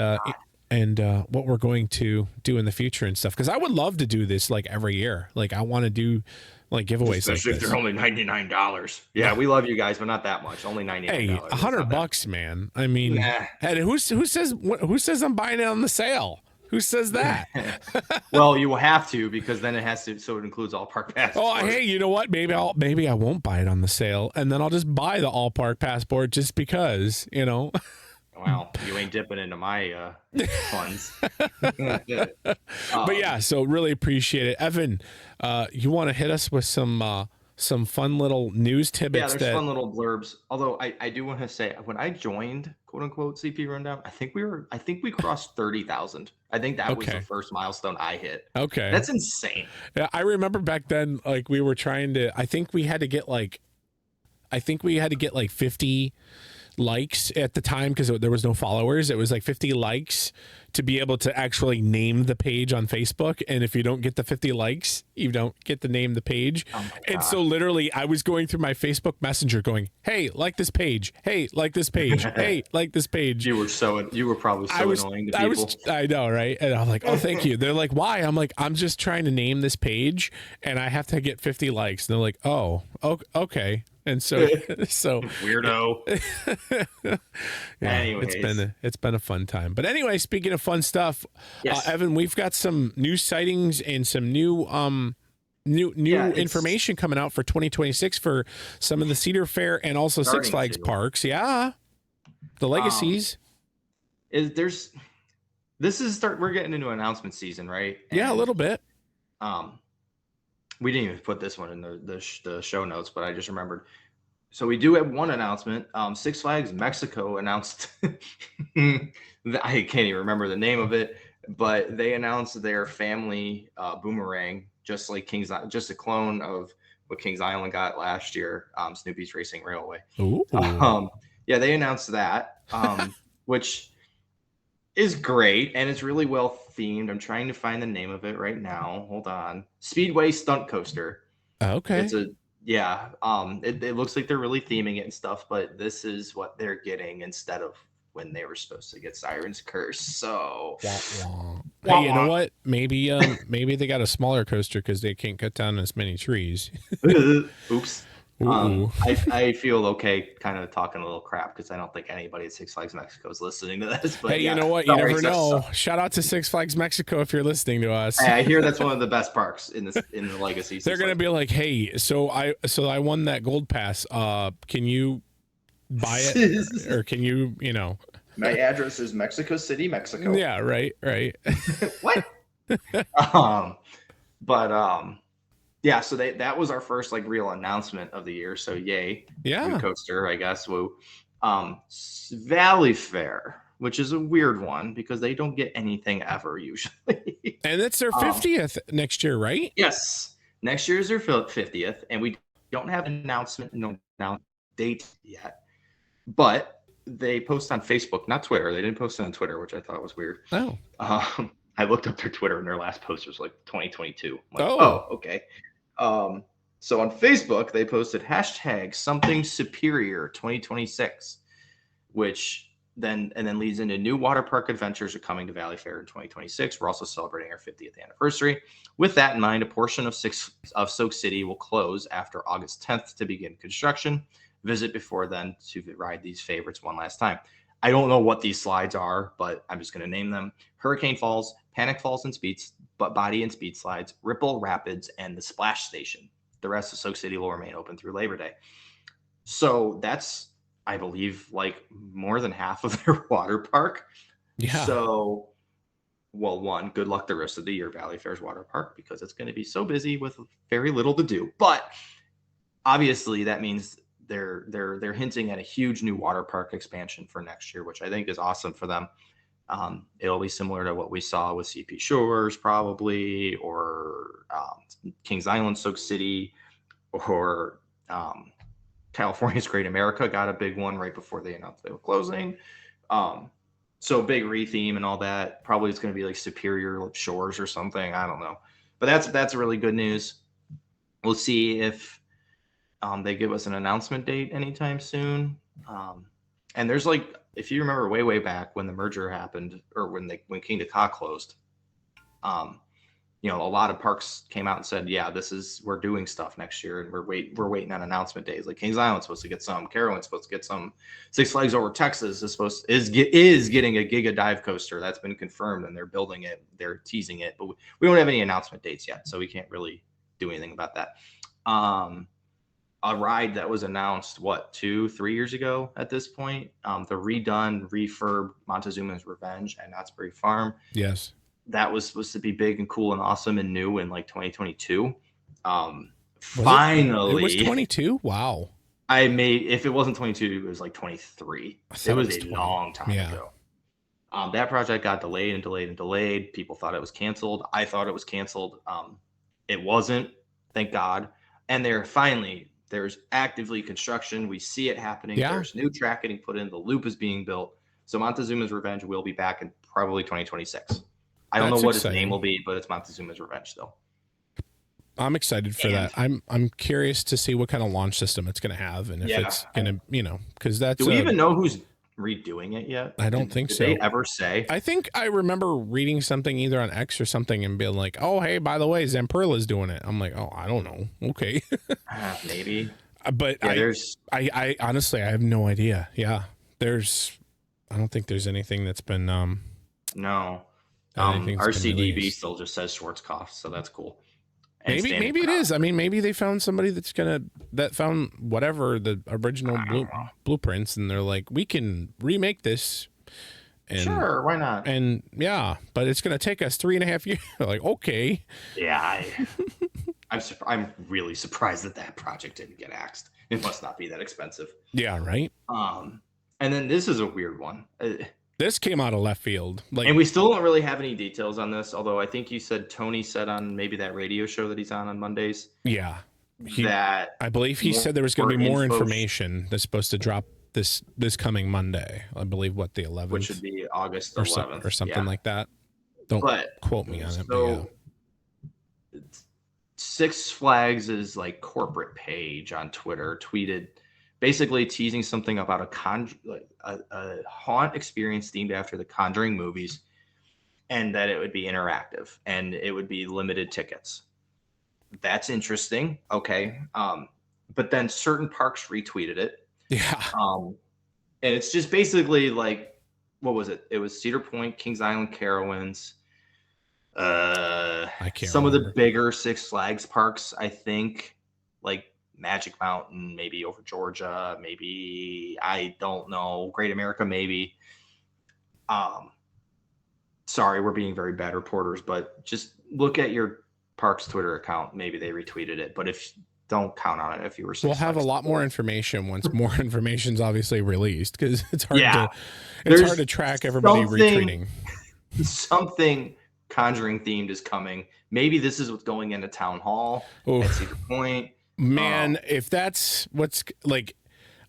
what we're going to do in the future and stuff. Because I would love to do this like every year. Like I want to do like giveaways, especially like if they're only $99. Yeah, we love you guys, but not that much. Only $99. Hey, $100, man. I mean, nah. And who says I'm buying it on the sale? Who says that? Well, you will have to, because then it has to. So it includes all park passes. Oh, hey, you know what? Maybe I won't buy it on the sale, and then I'll just buy the all park passport just because, you know. Well, you ain't dipping into my funds. But yeah, so really appreciate it, Evan. You want to hit us with some fun little news tidbits? Yeah, there's fun little blurbs. Although I do want to say, when I joined, quote unquote, CP Rundown, I think we crossed 30,000. I think that was the first milestone I hit. Okay, that's insane. Yeah, I remember back then, like we were trying to. I think we had to get like 50 likes at the time, because there was no followers. It was like 50 likes to be able to actually name the page on Facebook, and if you don't get the 50 likes, you don't get to name the page. And so literally I was going through my Facebook Messenger going, hey, like this page, hey, like this page, hey, like this page. You were probably so annoying to people. I know, right? And I'm like, oh, thank you. They're like, why? I'm like, I'm just trying to name this page and I have to get 50 likes. And they're like, oh, okay. And so weirdo. Yeah, anyways. It's been a fun time. But anyway, speaking of fun stuff, yes. Evan, we've got some new sightings and some new information coming out for 2026 for some of the Cedar Fair and also Six Flags parks. Yeah, the legacies. We're getting into announcement season, right? And, yeah, a little bit. We didn't even put this one in the show notes, but I just remembered. So we do have one announcement. Six Flags Mexico announced, I can't even remember the name of it, but they announced their family boomerang, just like just a clone of what Kings Island got last year, Snoopy's Racing Railway. Ooh. Yeah, they announced that, which is great, and it's really well themed. I'm trying to find the name of it right now. Hold on. Speedway Stunt Coaster. Okay. It looks like they're really theming it and stuff, but this is what they're getting instead of when they were supposed to get Siren's Curse. So hey, you know what? Maybe they got a smaller coaster because they can't cut down as many trees. Oops. I feel okay kind of talking a little crap because I don't think anybody at Six Flags Mexico is listening to this. But hey, you know what? You never know. Shout out to Six Flags Mexico if you're listening to us. Hey, I hear that's one of the best parks in the legacy. They're gonna be like, hey, so I won that gold pass. Can you buy it, or can you My address is Mexico City, Mexico. Yeah, right. What? Yeah, so that was our first like real announcement of the year. So yay. Yeah. New coaster, I guess. Woo. Valley Fair, which is a weird one because they don't get anything ever usually. And it's their 50th next year, right? Yes. Next year is their 50th, and we don't have an announcement, no date yet. But they post on Facebook, not Twitter. They didn't post it on Twitter, which I thought was weird. Oh. I looked up their Twitter, and their last post was like 2022. I'm like, oh, okay. So on Facebook, they posted #something superior 2026, which then leads into new water park adventures are coming to Valley Fair in 2026. We're also celebrating our 50th anniversary. With that in mind, a portion of Soak City will close after August 10th to begin construction. Visit before then to ride these favorites one last time. I don't know what these slides are, but I'm just going to name them: Hurricane Falls, Panic Falls and Speeds, Body and Speed Slides, Ripple Rapids, and the Splash Station. The rest of Soak City will remain open through Labor Day. So that's, I believe, like more than half of their water park. Yeah. So, well, one, good luck the rest of the year, Valley Fair's water park, because it's going to be so busy with very little to do. But obviously, that means they're hinting at a huge new water park expansion for next year, which I think is awesome for them. It'll be similar to what we saw with CP Shores, probably, or Kings Island, Soak City, or California's Great America got a big one right before they announced they were closing. So big re-theme and all that. Probably it's going to be like Superior Shores or something. I don't know. But that's really good news. We'll see if they give us an announcement date anytime soon. And there's like, if you remember way back when the merger happened, or when King to Ka closed, a lot of parks came out and said, yeah, we're doing stuff next year, and we're waiting on announcement days. Like Kings Island's supposed to get some, Carowind's supposed to get some, Six Flags Over Texas is getting a Giga dive coaster. That's been confirmed, and they're building it, they're teasing it, but we don't have any announcement dates yet, so we can't really do anything about that. A ride that was announced 2-3 years ago at this point, the refurb Montezuma's Revenge at Knott's Berry Farm. Yes. That was supposed to be big and cool and awesome and new in like 2022. Finally, it was 22. Wow. If it wasn't 22, it was like 23. It was a long time ago. That project got delayed and delayed and delayed. People thought it was canceled. I thought it was canceled. It wasn't, thank God. And there's actively construction. We see it happening. Yeah. There's new track getting put in. The loop is being built. So Montezuma's Revenge will be back in probably 2026. I don't know what his name will be, but it's Montezuma's Revenge still. I'm excited for that. I'm curious to see what kind of launch system it's going to have, and if it's going to, because that's. Do we even know who's redoing it yet? I don't think so. Did they ever say? I think I remember reading something either on X or something and being like, "Oh, hey, by the way, Zamperla's doing it." I'm like, "Oh, I don't know." Okay. Maybe. But I honestly, I have no idea. Yeah, I don't think there's anything that's been. No. RCDB still just says Schwarzkopf, so that's cool. And maybe it is. I mean, maybe they found somebody that found whatever the original blueprints, and they're like, we can remake this. And, sure, why not? And yeah, but it's gonna take us 3.5 years. Like, okay. Yeah, I'm really surprised that project didn't get axed. It must not be that expensive. Yeah, right. And then this is a weird one. This came out of left field. And we still don't really have any details on this, although I think Tony said on maybe that radio show that he's on Mondays. Yeah. I believe he said there was going to be more information that's supposed to drop this coming Monday. I believe the 11th. Which would be August 11th. Or something like that. Don't quote me on it. So, Six Flags' like corporate page on Twitter tweeted basically teasing something about a haunt experience themed after the Conjuring movies, and that it would be interactive and it would be limited tickets. That's interesting. Okay. But then certain parks retweeted it. Yeah. And it's just basically like, what was it? It was Cedar Point, Kings Island, Carowinds. I can't some remember. of the bigger Six Flags parks, I think, like Magic Mountain, maybe over Georgia, maybe, I don't know, Great America, maybe. Sorry, we're being very bad reporters, but just look at your park's Twitter account. Maybe they retweeted it, but don't count on it if you were. We'll have a lot more information once more information's obviously released, because it's hard to track everybody retweeting. Something Conjuring themed is coming. Maybe this is what's going into Town Hall at Cedar Point. Man, if that's what's like,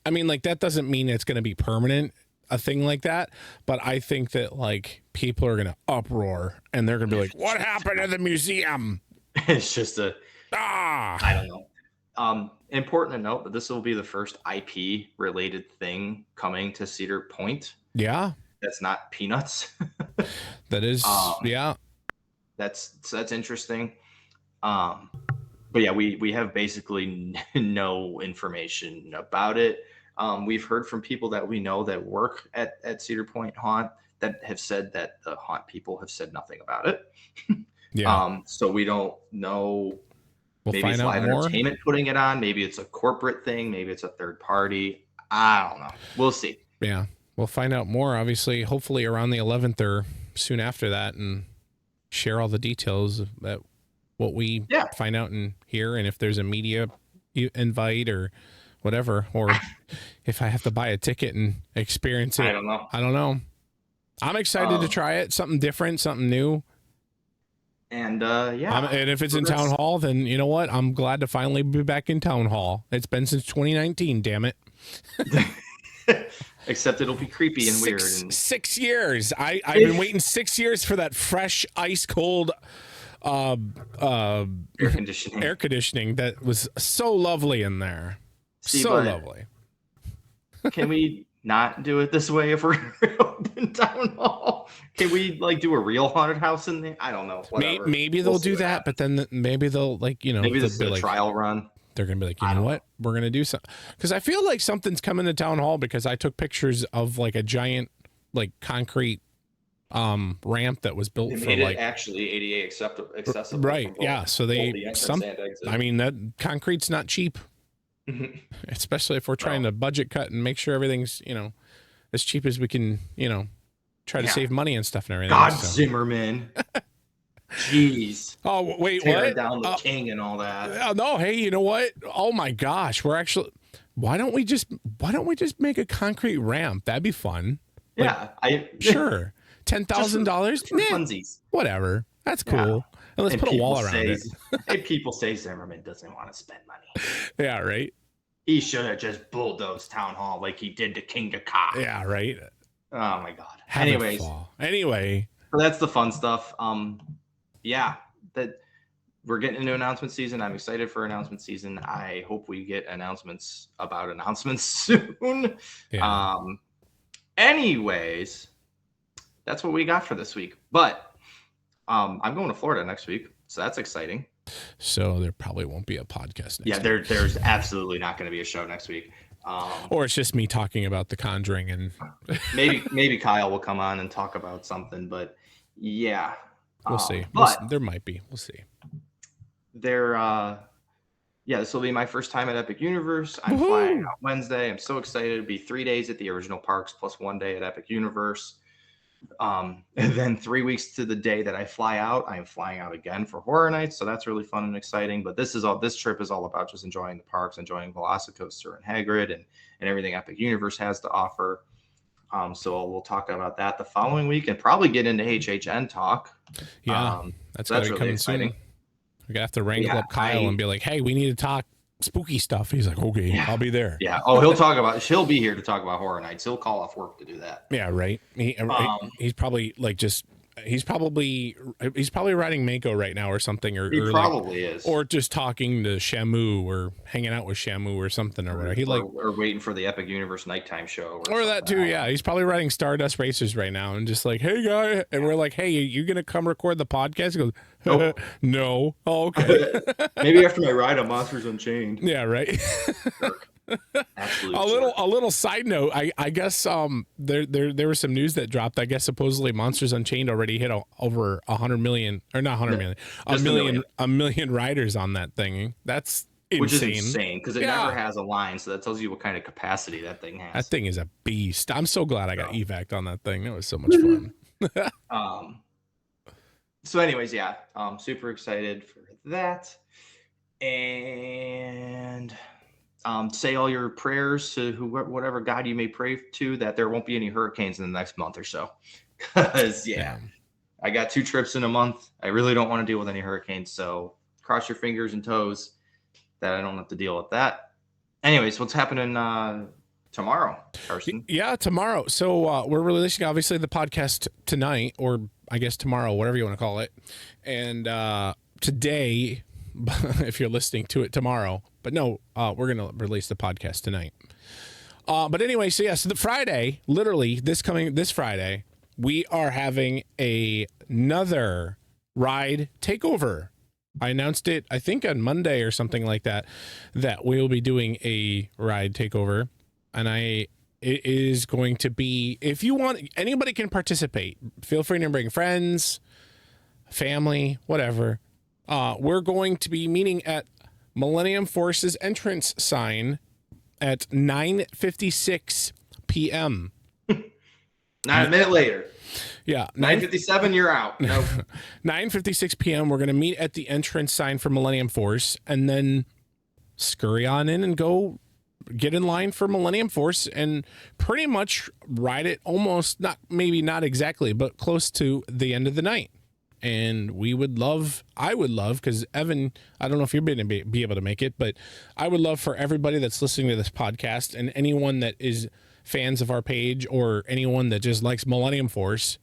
I mean, like, that doesn't mean it's going to be permanent, a thing like that. But I think that like people are going to uproar and they're going to be like, what happened to the museum? It's just I don't know. Important to note that this will be the first IP related thing coming to Cedar Point. Yeah. That's not peanuts. That is, yeah. That's interesting. But yeah, we have basically no information about it. We've heard from people that we know that work at Cedar Point Haunt that have said that the haunt people have said nothing about it. Yeah. So we don't know. We'll Maybe find it's out Live more. Entertainment putting it on. Maybe it's a corporate thing. Maybe it's a third party. I don't know. We'll see. Yeah. We'll find out more, obviously, hopefully around the 11th or soon after that, and share all the details of that, what we find out and hear, and if there's a media invite or whatever, or if I have to buy a ticket and experience it. I don't know. I'm excited to try it. Something different, something new. And yeah. And if it's in Town Hall, then you know what? I'm glad to finally be back in Town Hall. It's been since 2019, damn it. Except it'll be creepy and weird. 6 years. I've been waiting 6 years for that fresh, ice cold air conditioning that was so lovely in there. See, so lovely. Can we not do it this way if we're going to open Town Hall? Can we like do a real haunted house in there? I don't know. Maybe they'll do that, but then maybe they'll maybe this is a trial run. They're going to be like, you know what? We're going to do something. Because I feel like something's coming to Town Hall, because I took pictures of like a giant like concrete ramp that was built for like actually ADA accessible. Right. Yeah. So I mean, that concrete's not cheap, especially if we're trying to budget cut and make sure everything's, as cheap as we can, try to save money and stuff and everything. God, so. Zimmerman. Jeez. Oh, wait, tearing what? down the king and all that. No, hey, you know what? Oh my gosh, why don't we just make a concrete ramp? That'd be fun. Yeah, sure. $10,000? Funsies. Whatever. That's cool. Yeah. And let's put a wall around it. Hey, people say Zimmerman doesn't want to spend money. Yeah, right. He should have just bulldozed Town Hall like he did to King Ka. Yeah, right. Oh my God. Anyway, so that's the fun stuff. Yeah, that we're getting into announcement season. I'm excited for announcement season. I hope we get announcements about announcements soon. Yeah. Anyways, that's what we got for this week. But I'm going to Florida next week, so that's exciting. So there probably won't be a podcast next week. There's absolutely not going to be a show next week. Or it's just me talking about The Conjuring, and maybe Kyle will come on and talk about something, but yeah. We'll see. There might be. We'll see. This will be my first time at Epic Universe. I'm flying out Wednesday. I'm so excited. It'll be 3 days at the original parks plus 1 day at Epic Universe. And then 3 weeks to the day that I fly out, I am flying out again for Horror Nights. So that's really fun and exciting. But this trip is all about just enjoying the parks, enjoying Velocicoaster and Hagrid and everything Epic Universe has to offer. So we'll talk about that the following week and probably get into HHN talk. Yeah, that's really exciting. We're gonna have to wrangle up Kyle and be like, "Hey, we need to talk spooky stuff." He's like, "Okay, I'll be there." Yeah. Oh, he'll be here to talk about Horror Nights. He'll call off work to do that. Yeah, right. He's probably like he's probably writing Mako right now or something, or he probably is, or just talking to Shamu or hanging out with Shamu or something or whatever. Or waiting for the Epic Universe nighttime show, or that too. Yeah, he's probably writing Stardust Racers right now and just like, "Hey guy," and we're like, "Hey, you gonna come record the podcast?" He goes, nope. No. Oh, okay. Maybe after my ride on Monsters Unchained. Yeah, right. Absolutely. A little side note. I guess there was some news that dropped. I guess supposedly Monsters Unchained already hit over 100 million, or not 100 million, a million riders on that thing. That's insane. Which is insane because it never has a line, so that tells you what kind of capacity that thing has. That thing is a beast. I'm so glad I got evac on that thing. That was so much fun. So anyways, yeah, super excited for that. And say all your prayers to whatever God you may pray to, that there won't be any hurricanes in the next month or so. Because, I got 2 trips in a month. I really don't want to deal with any hurricanes. So cross your fingers and toes that I don't have to deal with that. Anyways, what's happening tomorrow, Carsten? Yeah, tomorrow. So we're releasing, obviously, the podcast tonight, or I guess tomorrow, whatever you want to call it. And today, if you're listening to it tomorrow, but no, we're going to release the podcast tonight. But anyway, so yeah, so the Friday, literally this Friday, we are having another ride takeover. I announced it, I think on Monday or something like that, that we will be doing a ride takeover. And it is going to be, if you want, anybody can participate. Feel free to bring friends, family, whatever. We're going to be meeting at Millennium Force's entrance sign at 9:56 p.m. Not a minute later. Yeah, 9:57, you're out. Nope. 9:56 p.m. We're going to meet at the entrance sign for Millennium Force, and then scurry on in and go get in line for Millennium Force and pretty much ride it almost, maybe not exactly, but close to the end of the night. And I would love, because Evan, I don't know if you're going to be able to make it, but I would love for everybody that's listening to this podcast and anyone that is fans of our page or anyone that just likes Millennium Force,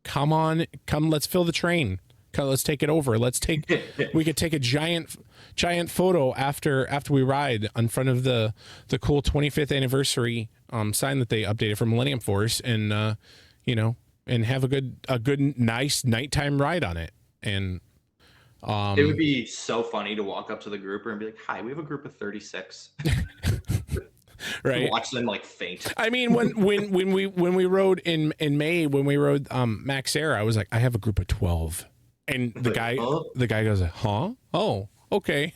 come, let's fill the train. Let's take it over. We could take a giant photo after we ride in front of the cool 25th anniversary sign that they updated for Millennium Force, and and have a good nice nighttime ride on it. And it would be so funny to walk up to the grouper and be like, "Hi, we have a group of 36." Right. Watch them like faint. I mean, when we rode in May, when we rode Max Air, I was like, I have a group of 12. And the guy goes, huh? Oh, okay.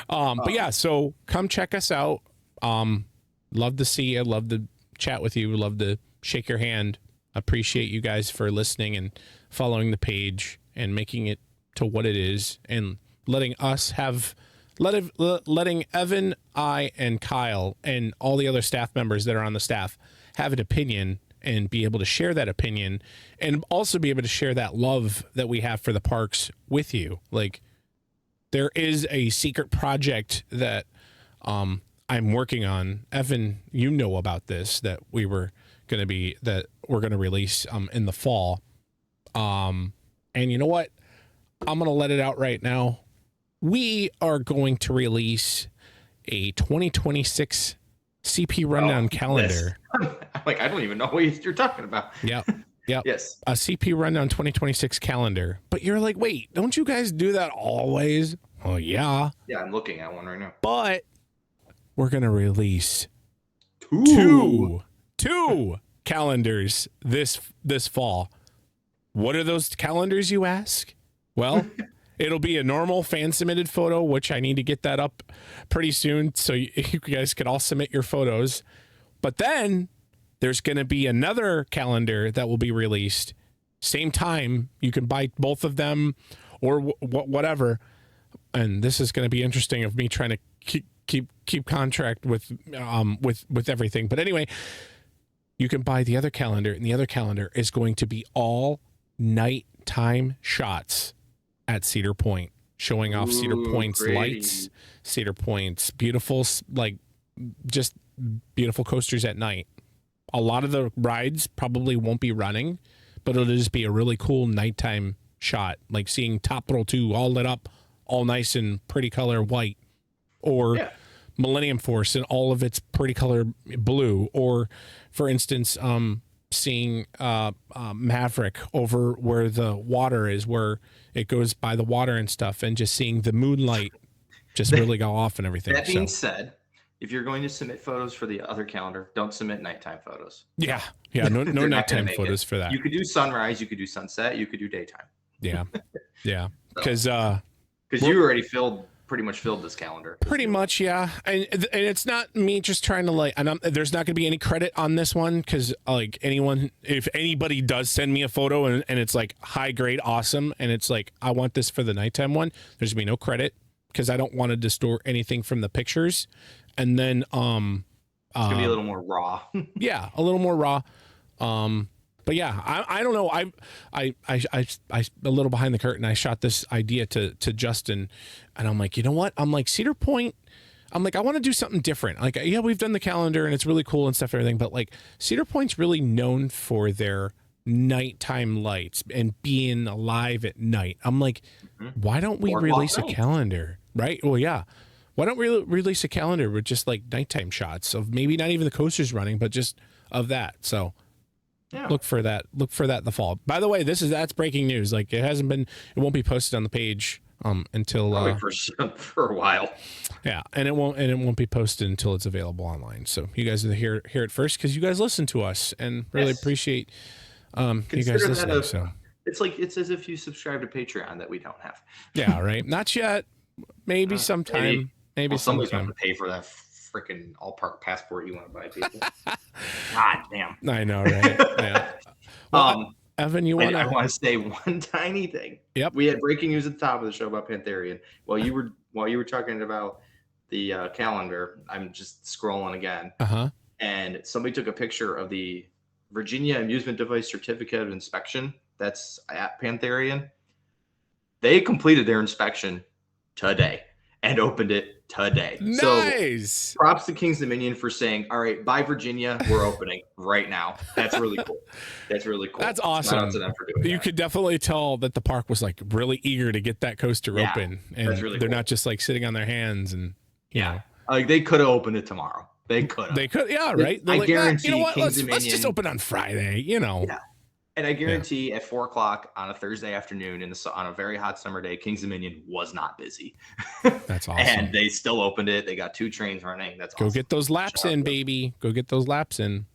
But yeah, so come check us out. Love to see you. Love to chat with you. Love to shake your hand. Appreciate you guys for listening and following the page and making it to what it is, and letting Evan, I, and Kyle and all the other staff members that are on the staff have an opinion and be able to share that opinion, and also be able to share that love that we have for the parks with you. Like, there is a secret project that I'm working on. Evan, you know about this, that we're going to release in the fall. And you know what? I'm going to let it out right now. We are going to release a 2026 CP Rundown calendar. I'm like, I don't even know what you're talking about. Yep. Yes. A CP Rundown 2026 calendar. But you're like, wait, don't you guys do that always? Oh, yeah. Yeah, I'm looking at one right now. But we're going to release two calendars this fall. What are those calendars, you ask? Well, it'll be a normal fan submitted photo, which I need to get that up pretty soon so you guys can all submit your photos. But then there's going to be another calendar that will be released same time. You can buy both of them or whatever. And this is going to be interesting of me trying to keep contract with everything. But anyway, you can buy the other calendar, and the other calendar is going to be all nighttime shots at Cedar Point, showing off Cedar Point's lights, Cedar Point's beautiful, just beautiful coasters at night. A lot of the rides probably won't be running, but it'll just be a really cool nighttime shot, like seeing Top Thrill 2 all lit up, all nice and pretty color white, or Millennium Force in all of its pretty color blue, or for instance, seeing Maverick over where the water is, where it goes by the water and stuff, and just seeing the moonlight just really go off and everything. That being said, if you're going to submit photos for the other calendar, don't submit nighttime photos. Yeah, no nighttime photos for that. You could do sunrise, you could do sunset, you could do daytime. Yeah, because you already pretty much filled this calendar. Pretty much, yeah. And it's not me just trying to there's not going to be any credit on this one, because if anybody does send me a photo and it's like high grade, awesome, and it's like, I want this for the nighttime one, there's going to be no credit, because I don't want to distort anything from the pictures. And then it's going to be a little more raw. Yeah, a little more raw. But yeah, I don't know. I a little behind the curtain. I shot this idea to Justin, and I'm like, you know what? I'm like, Cedar Point. I'm like, I want to do something different. Like, yeah, we've done the calendar and it's really cool and stuff, and everything. But like, Cedar Point's really known for their nighttime lights and being alive at night. I'm like, why don't we release a calendar? Right? Well, yeah. Why don't we release a calendar with just like nighttime shots of maybe not even the coasters running, but just of that. So Yeah. look for that in the fall. By the way, that's breaking news. Like it won't be posted on the page until Probably for a while. Yeah, and it won't be posted until it's available online. So you guys are hear it first because you guys listen to us and really appreciate you guys listening. So it's as if you subscribe to Patreon that we don't have. Yeah, right. Not yet. Maybe sometime. Maybe somebody's sometime. going to pay for that freaking all park passport you want to buy, people. God damn. I know, right? Yeah. Well, Evan, I want to say one tiny thing. Yep. We had breaking news at the top of the show about Pantherian. While you were talking about the calendar, I'm just scrolling again. And somebody took a picture of the Virginia Amusement Device Certificate of Inspection. That's at Pantherian. They completed their inspection today and opened it today. Nice. So props to Kings Dominion for saying, all right, bye Virginia, we're opening right now. That's really cool. That's awesome. Shout out to them for doing You could definitely tell that the park was like really eager to get that coaster open. And that's really they're cool. not just like sitting on their hands and you know. Like they could have opened it tomorrow. They could, yeah, right. I guarantee you know what? Kings Let's just open on Friday, you know. Yeah. And I guarantee at 4:00 on a Thursday afternoon on a very hot summer day, Kings Dominion was not busy. That's awesome. And they still opened it. They got 2 trains running. That's awesome. Go get those laps in, baby. Go get those laps in.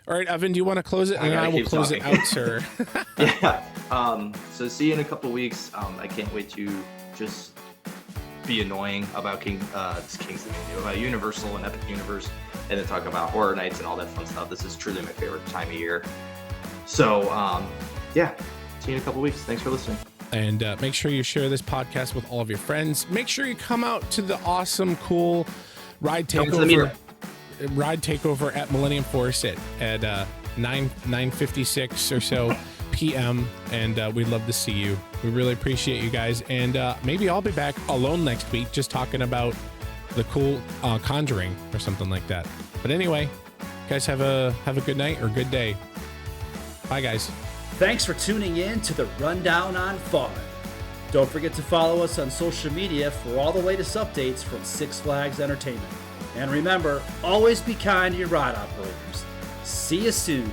All right, Evan, do you want to close it? And I will close it out, sir. Yeah. So see you in a couple weeks. I can't wait to just be annoying about Kings Dominion, about Universal and Epic Universe, and then talk about Horror Nights and all that fun stuff. This is truly my favorite time of year. So, yeah, see you in a couple weeks. Thanks for listening. And make sure you share this podcast with all of your friends. Make sure you come out to the awesome, cool ride takeover at Millennium Force at 9:56 or so p.m. And we'd love to see you. We really appreciate you guys. And maybe I'll be back alone next week just talking about the cool Conjuring or something like that. But anyway, guys, have a good night or good day. Bye, guys. Thanks for tuning in to the Rundown on Fun. Don't forget to follow us on social media for all the latest updates from Six Flags Entertainment. And remember, always be kind to your ride operators. See you soon.